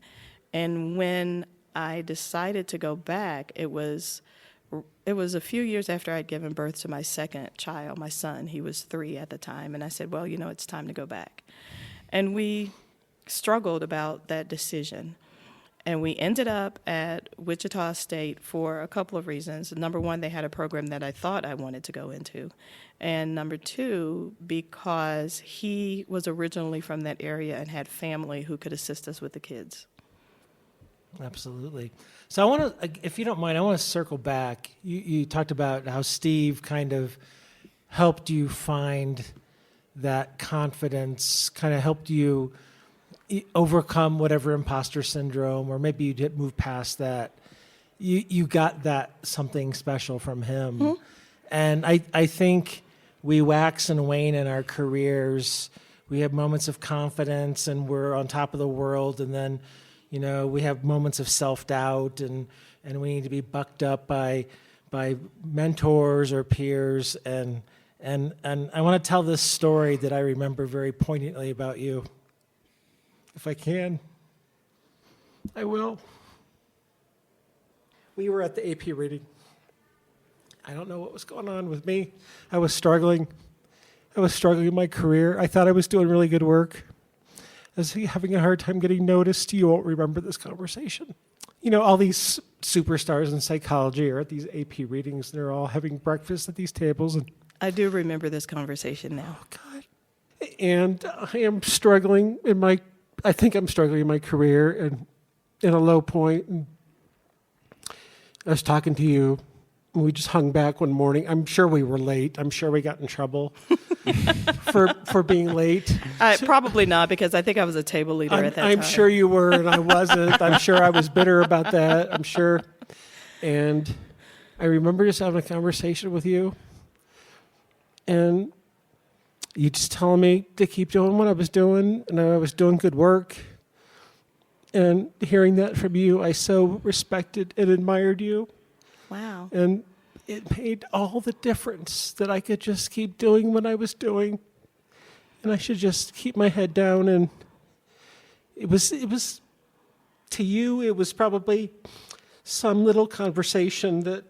And when I decided to go back, it was a few years after I'd given birth to my second child, my son. He was 3 at the time. And I said, well, it's time to go back. And we struggled about that decision. And we ended up at Wichita State for a couple of reasons. Number one, they had a program that I thought I wanted to go into. And number two, because he was originally from that area and had family who could assist us with the kids. Absolutely. So I want to, if you don't mind, I want to circle back. You talked about how Steve kind of helped you find that confidence, kind of helped you overcome whatever imposter syndrome, or maybe you did move past that. You got that something special from him. Mm-hmm. And I think we wax and wane in our careers. We have moments of confidence and we're on top of the world, and then we have moments of self-doubt, and we need to be bucked up by mentors or peers. And I want to tell this story that I remember very poignantly about you. If I can, I will. We were at the AP reading. I don't know what was going on with me. I was struggling. In my career. I thought I was doing really good work. I was having a hard time getting noticed. You won't remember this conversation. All these superstars in psychology are at these AP readings. They're all having breakfast at these tables. And I do remember this conversation now. Oh, God. And I think I'm struggling in my career and in a low point. And I was talking to you, and we just hung back one morning. I'm sure we were late. I'm sure we got in trouble for being late. Probably not, because I think I was a table leader at that time. I'm sure you were, and I wasn't. I'm sure I was bitter about that. I'm sure. And I remember just having a conversation with you, and you just telling me to keep doing what I was doing, and I was doing good work. And hearing that from you, I so respected and admired you. Wow. And it made all the difference that I could just keep doing what I was doing. And I should just keep my head down. And it was to you, it was probably some little conversation that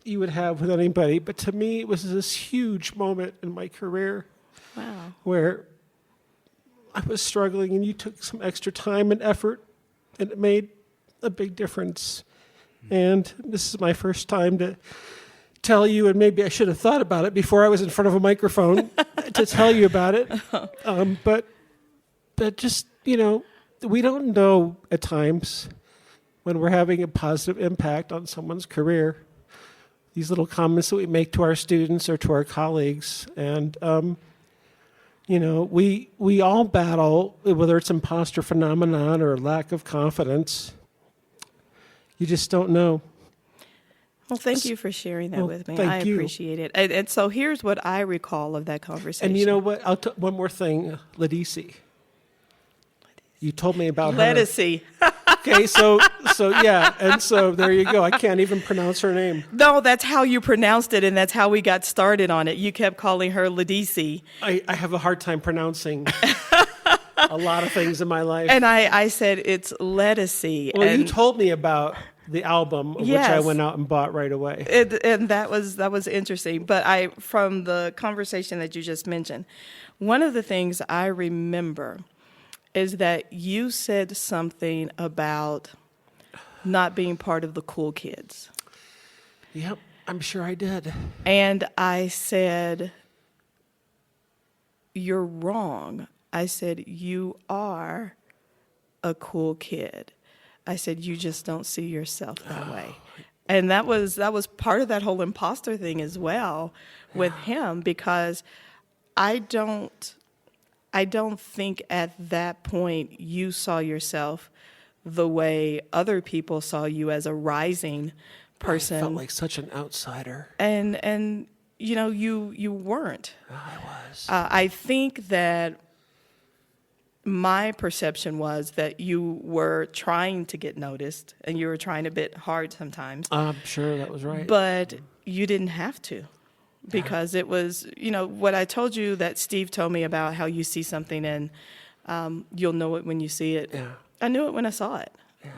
you would have with anybody. But to me, it was this huge moment in my career. Wow. Where I was struggling, and you took some extra time and effort, and it made a big difference. And this is my first time to tell you, and maybe I should have thought about it before I was in front of a microphone to tell you about it. But just, we don't know at times when we're having a positive impact on someone's career. These little comments that we make to our students or to our colleagues. And, we all battle, whether it's imposter phenomenon or lack of confidence. You just don't know. Well, thank you for sharing that with me. I you. appreciate it. And so here's what I recall of that conversation. And you know what? One more thing, Ladisi. You told me about her. Lettucey. Okay, so yeah, and so there you go. I can't even pronounce her name. No, that's how you pronounced it, and that's how we got started on it. You kept calling her Ladisi. I have a hard time pronouncing a lot of things in my life. And I said it's Lettucey. Well, you told me about the album, which I went out and bought right away. And that was interesting. But from the conversation that you just mentioned, one of the things I remember is that you said something about not being part of the cool kids. Yep, I'm sure I did. And I said, you're wrong. I said, you are a cool kid. I said, you just don't see yourself that way. And that was part of that whole imposter thing as well with him, because I don't think at that point you saw yourself the way other people saw you, as a rising person. I felt like such an outsider. And you weren't. I was. I think that my perception was that you were trying to get noticed, and you were trying a bit hard sometimes. I'm sure that was right. But you didn't have to. Because it was, what I told you that Steve told me about how you see something and you'll know it when you see it. Yeah. I knew it when I saw it. Yeah.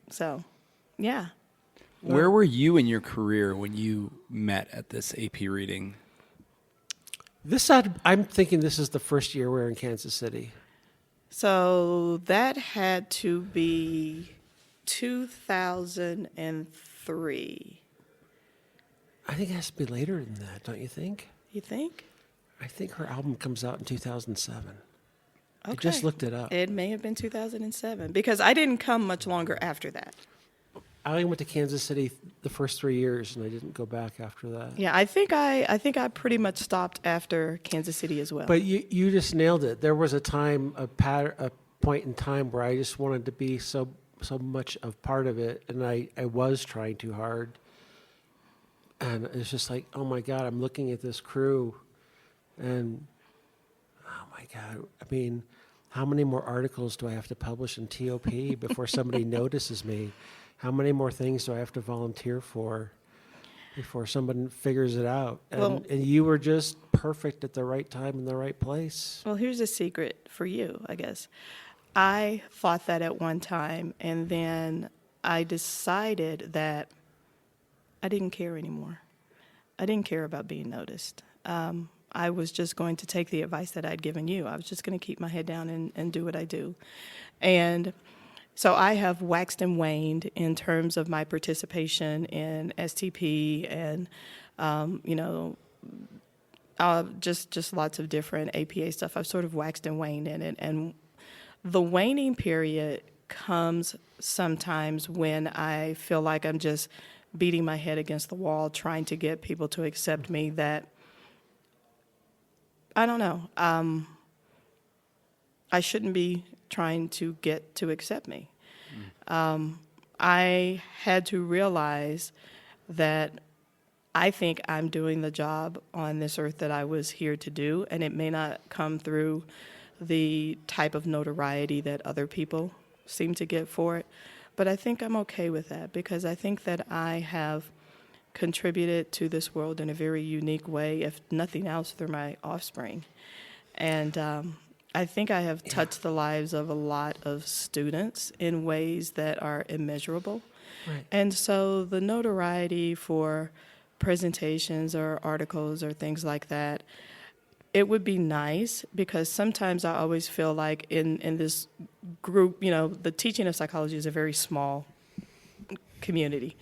So, yeah. Where were you in your career when you met at this AP reading? I'm thinking this is the first year we're in Kansas City. So that had to be 2003. I think it has to be later than that, don't you think? You think? I think her album comes out in 2007. Okay. I just looked it up. It may have been 2007 because I didn't come much longer after that. I only went to Kansas City the first 3 years, and I didn't go back after that. Yeah, I think I pretty much stopped after Kansas City as well. But you just nailed it. There was a point in time where I just wanted to be so much of part of it, and I was trying too hard. And it's just like, oh my God, I'm looking at this crew, and oh my God, I mean, how many more articles do I have to publish in TOP before somebody notices me? How many more things do I have to volunteer for before someone figures it out? And you were just perfect at the right time in the right place. Well, here's a secret for you, I guess. I thought that at one time, and then I decided that I didn't care anymore. I didn't care about being noticed. I was just going to take the advice that I'd given you. I was just going to keep my head down and do what I do. And so I have waxed and waned in terms of my participation in STP and, just lots of different APA stuff. I've sort of waxed and waned in it. And the waning period comes sometimes when I feel like I'm just beating my head against the wall, trying to get people to accept me that, I don't know, I shouldn't be trying to get to accept me. I had to realize that I think I'm doing the job on this earth that I was here to do, and it may not come through the type of notoriety that other people seem to get for it. But I think I'm okay with that because I think that I have contributed to this world in a very unique way, if nothing else, through my offspring. And I think I have touched the lives of a lot of students in ways that are immeasurable. Right. And so the notoriety for presentations or articles or things like that, it would be nice because sometimes I always feel like in this group, the teaching of psychology is a very small community.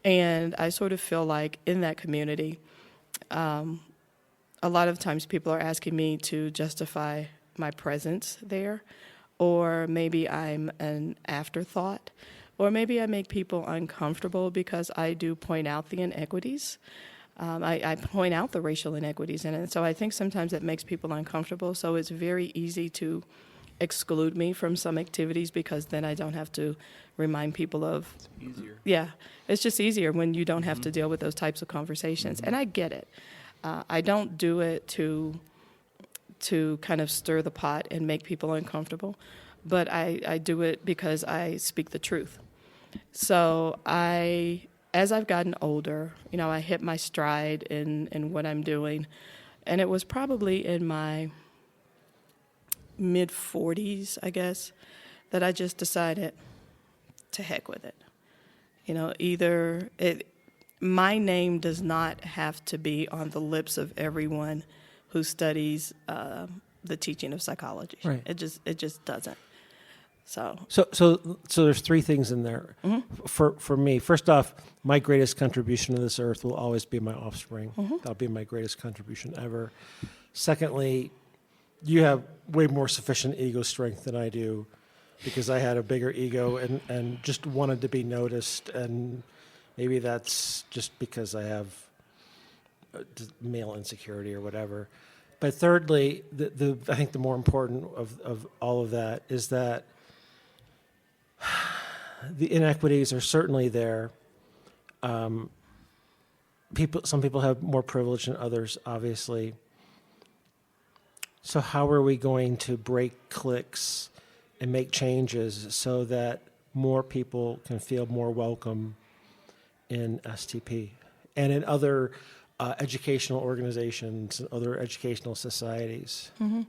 And I sort of feel like in that community, a lot of times people are asking me to justify my presence there, or maybe I'm an afterthought, or maybe I make people uncomfortable because I do point out the inequities. I point out the racial inequities in it. And so I think sometimes it makes people uncomfortable. So it's very easy to exclude me from some activities because then I don't have to remind people of. It's easier. Yeah, it's just easier when you don't have to deal with those types of conversations. And I get it. I don't do it to kind of stir the pot and make people uncomfortable, but I do it because I speak the truth. So as I've gotten older, I hit my stride in what I'm doing, and it was probably in my mid-40s, I guess, that I just decided to heck with it. My name does not have to be on the lips of everyone who studies the teaching of psychology. Right. It just doesn't. So there's three things in there. Mm-hmm. For me. First off, my greatest contribution to this earth will always be my offspring. Mm-hmm. That'll be my greatest contribution ever. Secondly, you have way more sufficient ego strength than I do because I had a bigger ego and just wanted to be noticed, and maybe that's just because I have male insecurity or whatever. But thirdly, I think the more important of all of that is that the inequities are certainly there. Some people have more privilege than others, obviously. So how are we going to break cliques and make changes so that more people can feel more welcome in STP and in other educational organizations and other educational societies? Mm-hmm.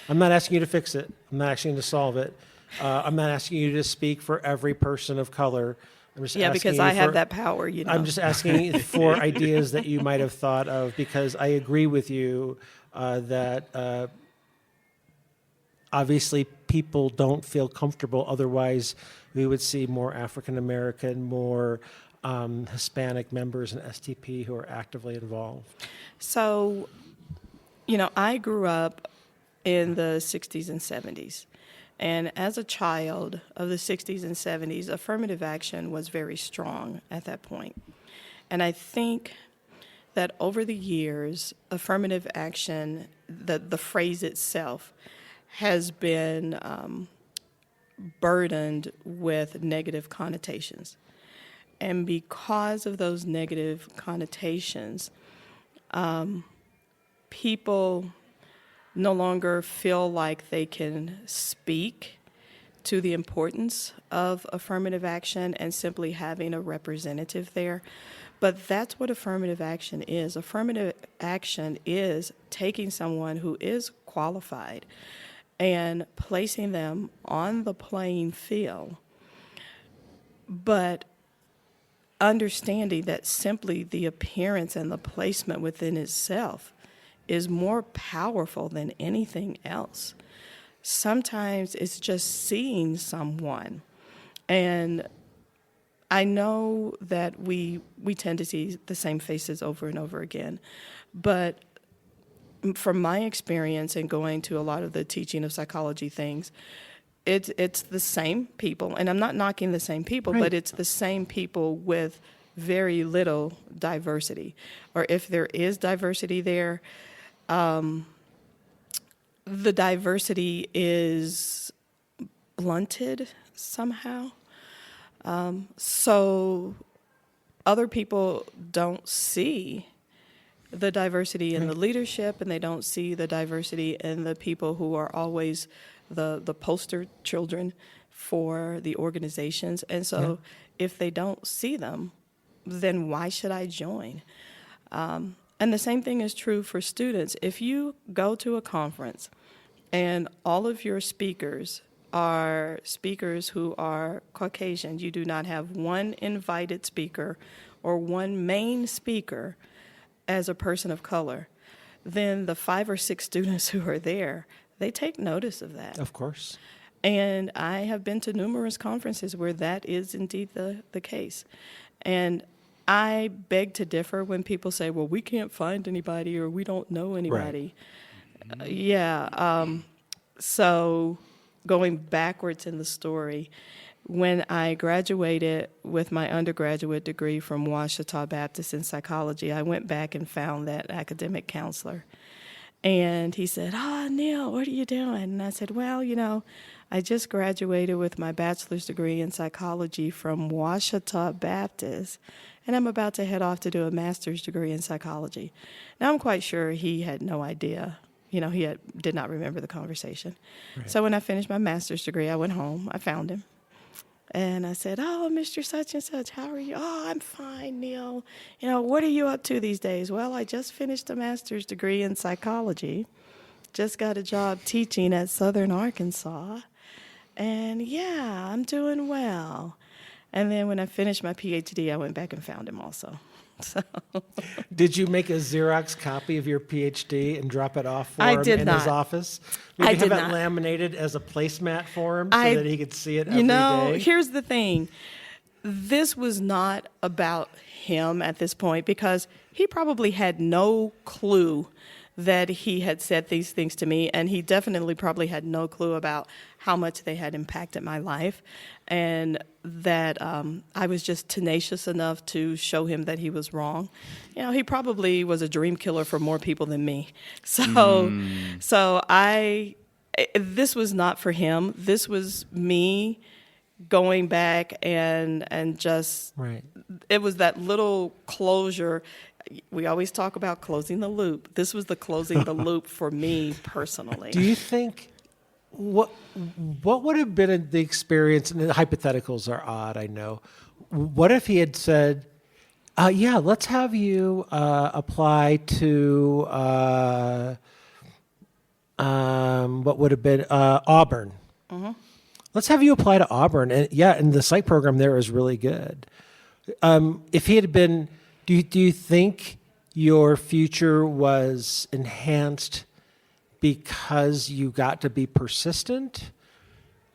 I'm not asking you to fix it. I'm not asking you to solve it. I'm not asking you to speak for every person of color. I'm just asking because you I have that power, I'm just asking for ideas that you might have thought of, because I agree with you that obviously people don't feel comfortable. Otherwise, we would see more African American, more Hispanic members in STP who are actively involved. So, I grew up in the 60s and 70s. And as a child of the 60s and 70s, affirmative action was very strong at that point. And I think that over the years, affirmative action, the phrase itself, has been burdened with negative connotations. And because of those negative connotations, people no longer feel like they can speak to the importance of affirmative action and simply having a representative there. But that's what affirmative action is. Affirmative action is taking someone who is qualified and placing them on the playing field, but understanding that simply the appearance and the placement within itself is more powerful than anything else. Sometimes it's just seeing someone. And I know that we tend to see the same faces over and over again, but from my experience in going to a lot of the teaching of psychology things, it's the same people, and I'm not knocking the same people, right. But it's the same people with very little diversity. Or if there is diversity there, the diversity is blunted somehow. So other people don't see the diversity in the leadership, and they don't see the diversity in the people who are always the poster children for the organizations. And so if they don't see them, then why should I join? And the same thing is true for students. If you go to a conference and all of your speakers are speakers who are Caucasian, you do not have one invited speaker or one main speaker as a person of color, then the 5 or 6 students who are there, they take notice of that. Of course. And I have been to numerous conferences where that is indeed the case. And I beg to differ when people say, well, we can't find anybody or we don't know anybody. Right. So going backwards in the story, when I graduated with my undergraduate degree from Ouachita Baptist in psychology, I went back and found that academic counselor. And he said, Neil, what are you doing? And I said, well, I just graduated with my bachelor's degree in psychology from Ouachita Baptist, and I'm about to head off to do a master's degree in psychology. Now, I'm quite sure he had no idea. He did not remember the conversation. Right. So when I finished my master's degree, I went home. I found him. And I said, Mr. Such and Such, how are you? I'm fine, Neil. What are you up to these days? Well, I just finished a master's degree in psychology. Just got a job teaching at Southern Arkansas. And I'm doing well. And then when I finished my PhD, I went back and found him also. So. Did you make a Xerox copy of your PhD and drop it off for him in his office? Maybe have it laminated as a placemat for him so that he could see it every day? Here's the thing. This was not about him at this point because he probably had no clue that he had said these things to me, and he definitely probably had no clue about how much they had impacted my life, and that I was just tenacious enough to show him that he was wrong. He probably was a dream killer for more people than me. So this was not for him. This was me going back and just, right. It was that little closure. We always talk about closing the loop. This was the closing the loop for me personally. Do you think what would have been the experience? And the hypotheticals are odd, I know. What if he had said, let's have you apply to what would have been Auburn. Mm-hmm. Let's have you apply to Auburn. And the psych program there is really good. If he had been, do you think your future was enhanced because you got to be persistent?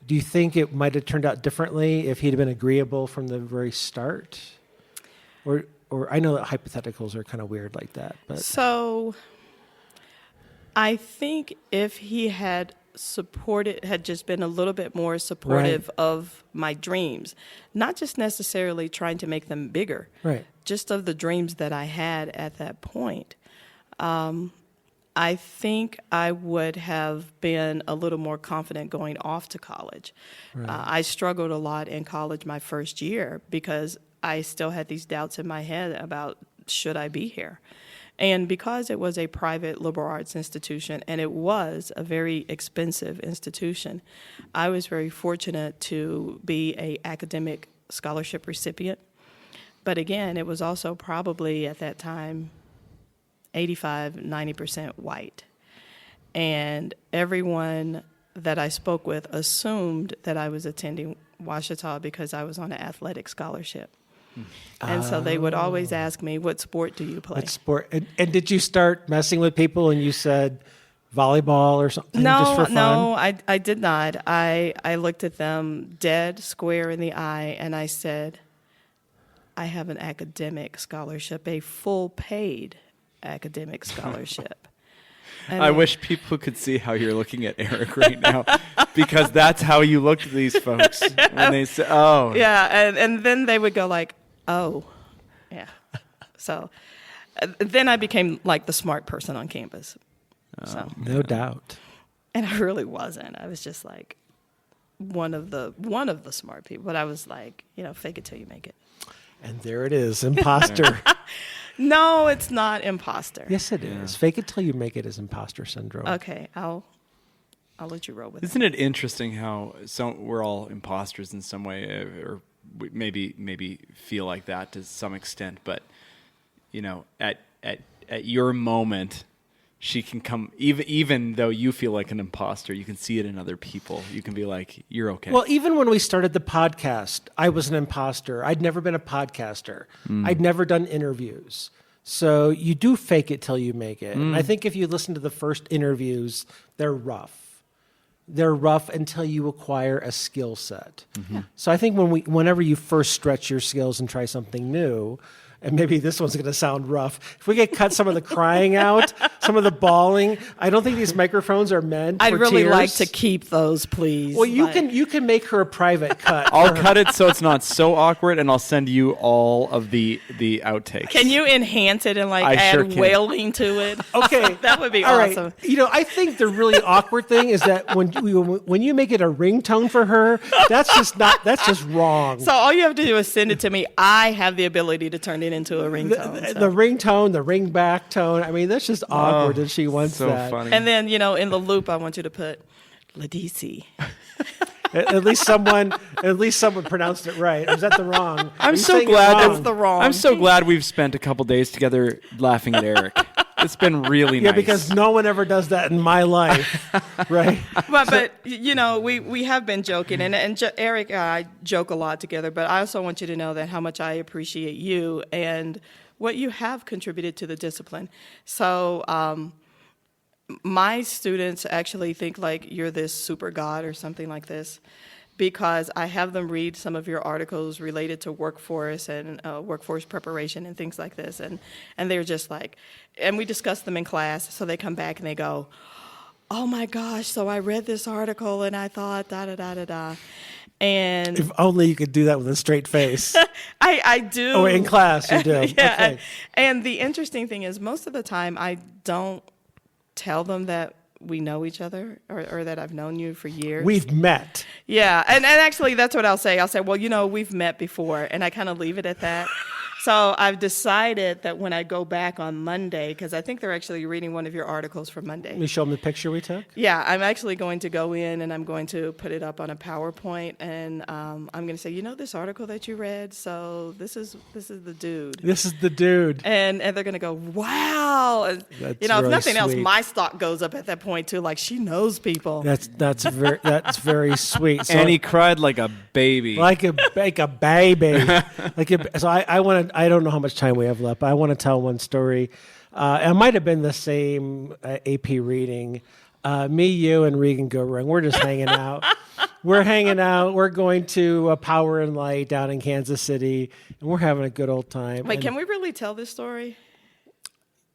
Do you think it might have turned out differently if he'd been agreeable from the very start? Or I know that hypotheticals are kind of weird like that, but So I think if he had just been a little bit more supportive of my dreams, not just necessarily trying to make them bigger, right, just of the dreams that I had at that point, I think I would have been a little more confident going off to college. Right. I struggled a lot in college my first year because I still had these doubts in my head about should I be here? And because it was a private liberal arts institution and it was a very expensive institution, I was very fortunate to be an academic scholarship recipient. But again, it was also probably at that time 85-90% white. And everyone that I spoke with assumed that I was attending Ouachita because I was on an athletic scholarship. And so they would always ask me, what sport do you play? what sport? And did you start messing with people and you said volleyball or something just for fun? No, I did not. I looked at them dead square in the eye and I said, I have an academic scholarship, a full paid academic scholarship. I wish people could see how you're looking at Eric right now, because that's how you looked at these folks when they say, "Oh, yeah," and then they would go like, "Oh, yeah." So then I became like the smart person on campus. So No doubt. and I really wasn't. I was just like one of the smart people, but I was like, fake it till you make it. And there it is, imposter. No, it's not imposter. Yes, it is. Fake it till you make it is imposter syndrome. Okay, I'll let you roll with it. Isn't it interesting how we're all imposters in some way, or we maybe feel like that to some extent? But at your moment, she can come, even though you feel like an imposter, you can see it in other people. You can be like, you're okay. Well, even when we started the podcast, I was an imposter. I'd never been a podcaster. I'd never done interviews. So you do fake it till you make it. And I think if you listen to the first interviews, they're rough. They're rough until you acquire a skill set. Mm-hmm. So I think whenever you first stretch your skills and try something new, and maybe this one's going to sound rough. If we could cut some of the crying out, some of the bawling, I don't think these microphones are meant for I'd really tears. like to keep those, please. Well, you can make her a private cut. I'll cut it so it's not so awkward, and I'll send you all of the outtakes. Can you enhance it and I add sure can. wailing to it? Okay, That would be all awesome. Right. I think the really awkward thing is that when you make it a ringtone for her, that's just wrong. So all you have to do is send it to me. I have the ability to turn it into a ringtone. The ringtone, the ring back tone. I mean, that's just awkward that she wants so that. funny. And then, in the loop, I want you to put Ladisi. At least someone pronounced it right. Or is that the wrong? I'm Are you so saying it glad wrong? That's the wrong. I'm so glad we've spent a couple days together laughing at Eric. It's been really nice. Yeah, because no one ever does that in my life, right? But we have been joking, and Eric and I joke a lot together, but I also want you to know that how much I appreciate you and what you have contributed to the discipline. So my students actually think like you're this super god or something like this, because I have them read some of your articles related to workforce and workforce preparation and things like this, and they're just like, and we discuss them in class, so they come back and they go, oh my gosh, so I read this article and I thought da-da-da-da-da. And If only you could do that with a straight face. I do. Oh, in class you do. Yeah. Okay. And the interesting thing is most of the time I don't tell them that we know each other or that I've known you for years. We've met. Yeah. And actually that's what I'll say. I'll say, well, we've met before. And I kind of leave it at that. So I've decided that when I go back on Monday, because I think they're actually reading one of your articles for Monday. Let me show them the picture we took. Yeah, I'm actually going to go in and I'm going to put it up on a PowerPoint, and I'm going to say, this article that you read, so this is the dude. This is the dude. And they're going to go, wow. And, That's if really nothing else, sweet. my stock goes up at that point too. Like she knows people. That's very sweet. So, and he cried like a baby. like a baby. So I don't know how much time we have left, but I want to tell one story. It might have been the same AP reading. Me, you, and Regan Gurung. We're just hanging out. We're hanging out. We're going to Power and Light down in Kansas City, and we're having a good old time. Wait, can we really tell this story?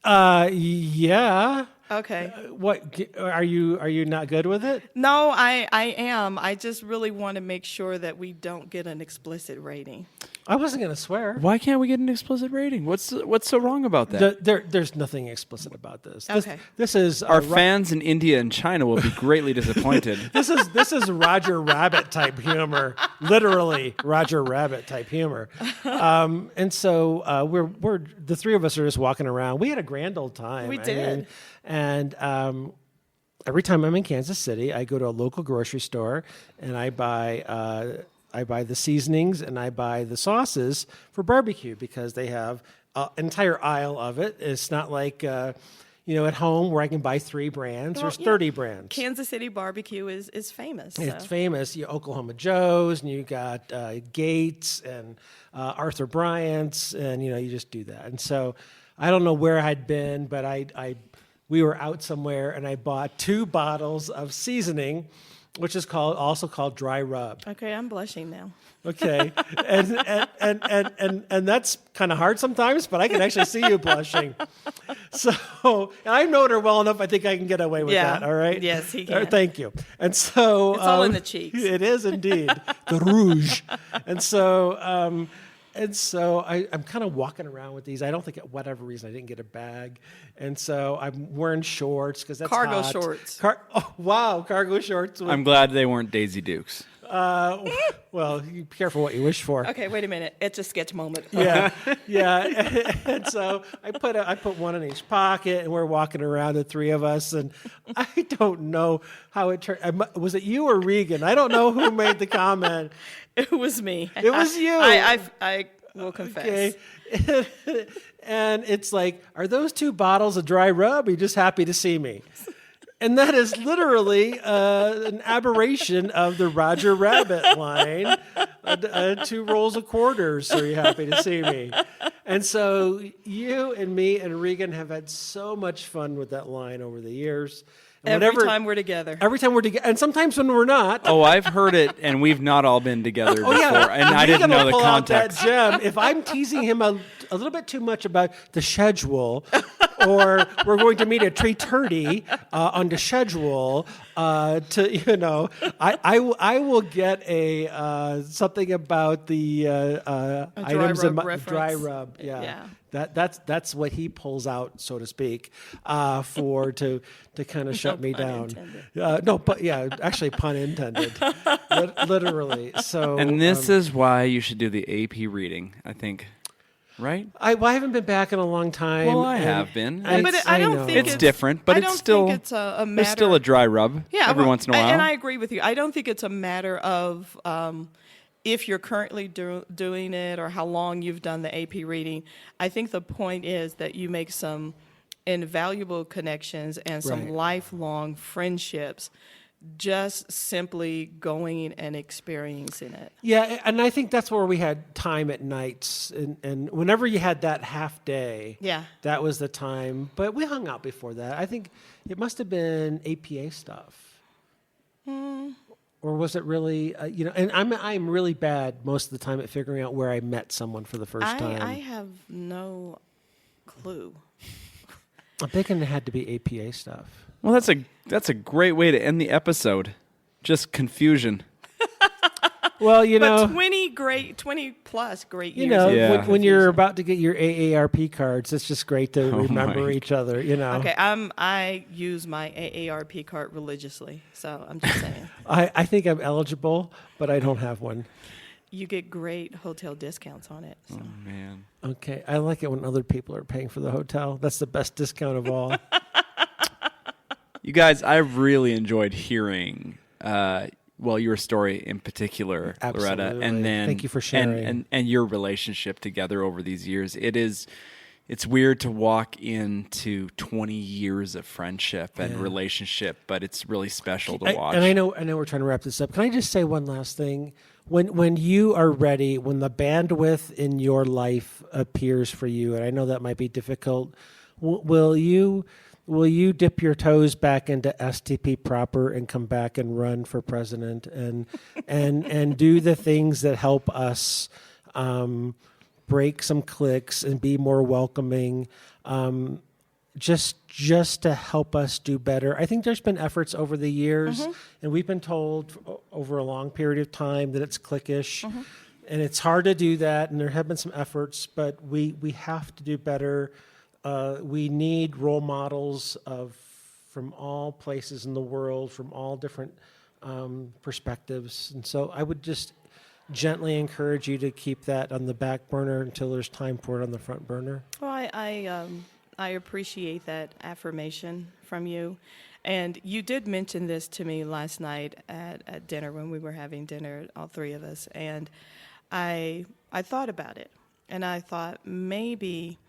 Yeah. Okay. What are you not good with it? No, I am. I just really want to make sure that we don't get an explicit rating. I wasn't going to swear. Why can't we get an explicit rating? What's so wrong about that? There's nothing explicit about this. Okay. This is Our fans in India and China will be greatly disappointed. This is Roger Rabbit type humor, literally Roger Rabbit type humor. And so we're the three of us are just walking around. We had a grand old time. We did. And every time I'm in Kansas City, I go to a local grocery store and I buy the seasonings and I buy the sauces for barbecue because they have an entire aisle of it. It's not like at home where I can buy 3 brands. There's 30 brands. Kansas City barbecue is famous. It's famous. You Oklahoma Joe's, and you got Gates and Arthur Bryant's, and you just do that. And so I don't know where I'd been, but we were out somewhere, and I bought 2 bottles of seasoning, which is also called dry rub. Okay, I'm blushing now. Okay, and that's kind of hard sometimes, but I can actually see you blushing. So and I know her well enough. I think I can get away with that. All right. Yes, he can. Thank you. And so it's all in the cheeks. It is indeed the rouge. And so I'm kind of walking around with these. I don't think, for whatever reason, I didn't get a bag. And so I'm wearing shorts because that's cargo hot. shorts. Oh, wow, cargo shorts. I'm glad they weren't Daisy Dukes. Well, be careful what you wish for. Okay, wait a minute. It's a sketch moment. Yeah. And so I put one in each pocket, and we're walking around, the 3 of us, and I don't know how it turned. Was it you or Regan? I don't know who made the comment. It was me. It was you. I will confess. Okay. And it's like, are those 2 bottles of dry rub? Are you just happy to see me? And that is literally an aberration of the Roger Rabbit line. 2 rolls of quarters, are you happy to see me? And so you and me and Regan have had so much fun with that line over the years. Every time we're together. Every time we're together. And sometimes when we're not. Oh, I've heard it, and we've not all been together before. Yeah. And I didn't know the pull context. Out that gem. If I'm teasing him a little bit too much about the schedule, or we're going to meet at 3:30 on the schedule, I will get a something about the items in my dry rub. Yeah. That's what he pulls out, so to speak, to kind of shut me down. Actually, pun intended, literally. So, and this is why you should do the AP reading, I think. Right? I haven't been back in a long time. Well, I have been. But I don't think it's different, but it's still think it's a matter. There's still a dry rub every once in a while. And I agree with you. I don't think it's a matter of if you're currently doing it or how long you've done the AP reading. I think the point is that you make some invaluable connections and some lifelong friendships just simply going and experiencing it. Yeah, and I think that's where we had time at nights. And whenever you had that half day, that was the time. But we hung out before that. I think it must have been APA stuff. Or was it really, and I'm really bad most of the time at figuring out where I met someone for the first time. I have no clue. I'm thinking it had to be APA stuff. Well, that's a great way to end the episode. Just confusion. Well, but 20 plus great years. When you're about to get your AARP cards, it's just great to remember each other. Okay, I use my AARP card religiously, so I'm just saying. I think I'm eligible, but I don't have one. You get great hotel discounts on it. So. Oh man. Okay, I like it when other people are paying for the hotel. That's the best discount of all. You guys, I've really enjoyed hearing, your story in particular, Absolutely. Loretta, and then thank you for sharing and your relationship together over these years. It's weird to walk into 20 years of friendship and relationship, but it's really special to watch. And I know we're trying to wrap this up. Can I just say one last thing? When you are ready, when the bandwidth in your life appears for you, and I know that might be difficult, will you will you dip your toes back into STP proper and come back and run for president and do the things that help us break some cliques and be more welcoming, just to help us do better. I think there's been efforts over the years, and we've been told over a long period of time that it's cliquish, and it's hard to do that, and there have been some efforts, but we have to do better. We need role models from all places in the world, from all different perspectives, and so I would just gently encourage you to keep that on the back burner until there's time for it on the front burner. Well, I appreciate that affirmation from you. And you did mention this to me last night at dinner when we were having dinner, all three of us. And I thought about it. And I thought maybe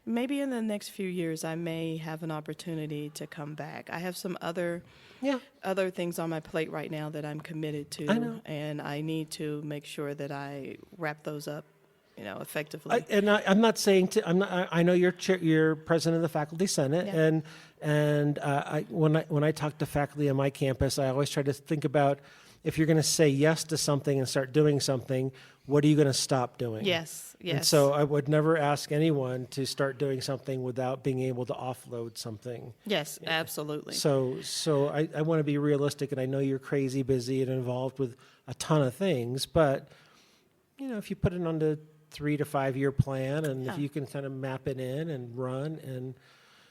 in the next few years I may have an opportunity to come back. I have some other things on my plate right now that I'm committed to. I know. And I need to make sure that I wrap those up, effectively. I'm not saying I know you're president of the faculty senate, Yeah. and when I talk to faculty on my campus, I always try to think about, if you're going to say yes to something and start doing something, what are you going to stop doing? Yes. And so I would never ask anyone to start doing something without being able to offload something. Yes, absolutely. So I want to be realistic, and I know you're crazy busy and involved with a ton of things, but if you put it on the 3 to 5 year plan, and if you can kind of map it in and run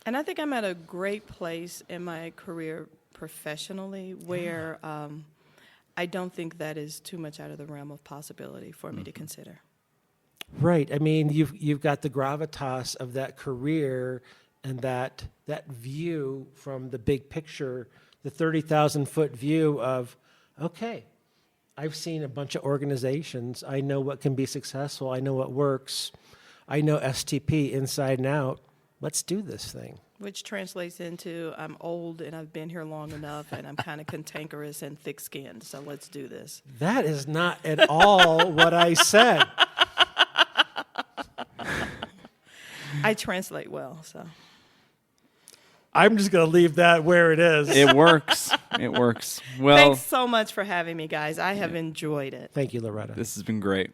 And I think I'm at a great place in my career professionally where I don't think that is too much out of the realm of possibility for me to consider. Right. I mean, you've got the gravitas of that career and that view from the big picture, the 30,000-foot view of, okay, I've seen a bunch of organizations. I know what can be successful. I know what works. I know STP inside and out. Let's do this thing. Which translates into I'm old and I've been here long enough and I'm kind of cantankerous and thick-skinned, so let's do this. That is not at all what I said. I translate well, so. I'm just going to leave that where it is. It works. It works. Well, Thanks so much for having me, guys. I have enjoyed it. Thank you, Loretta. this has been great.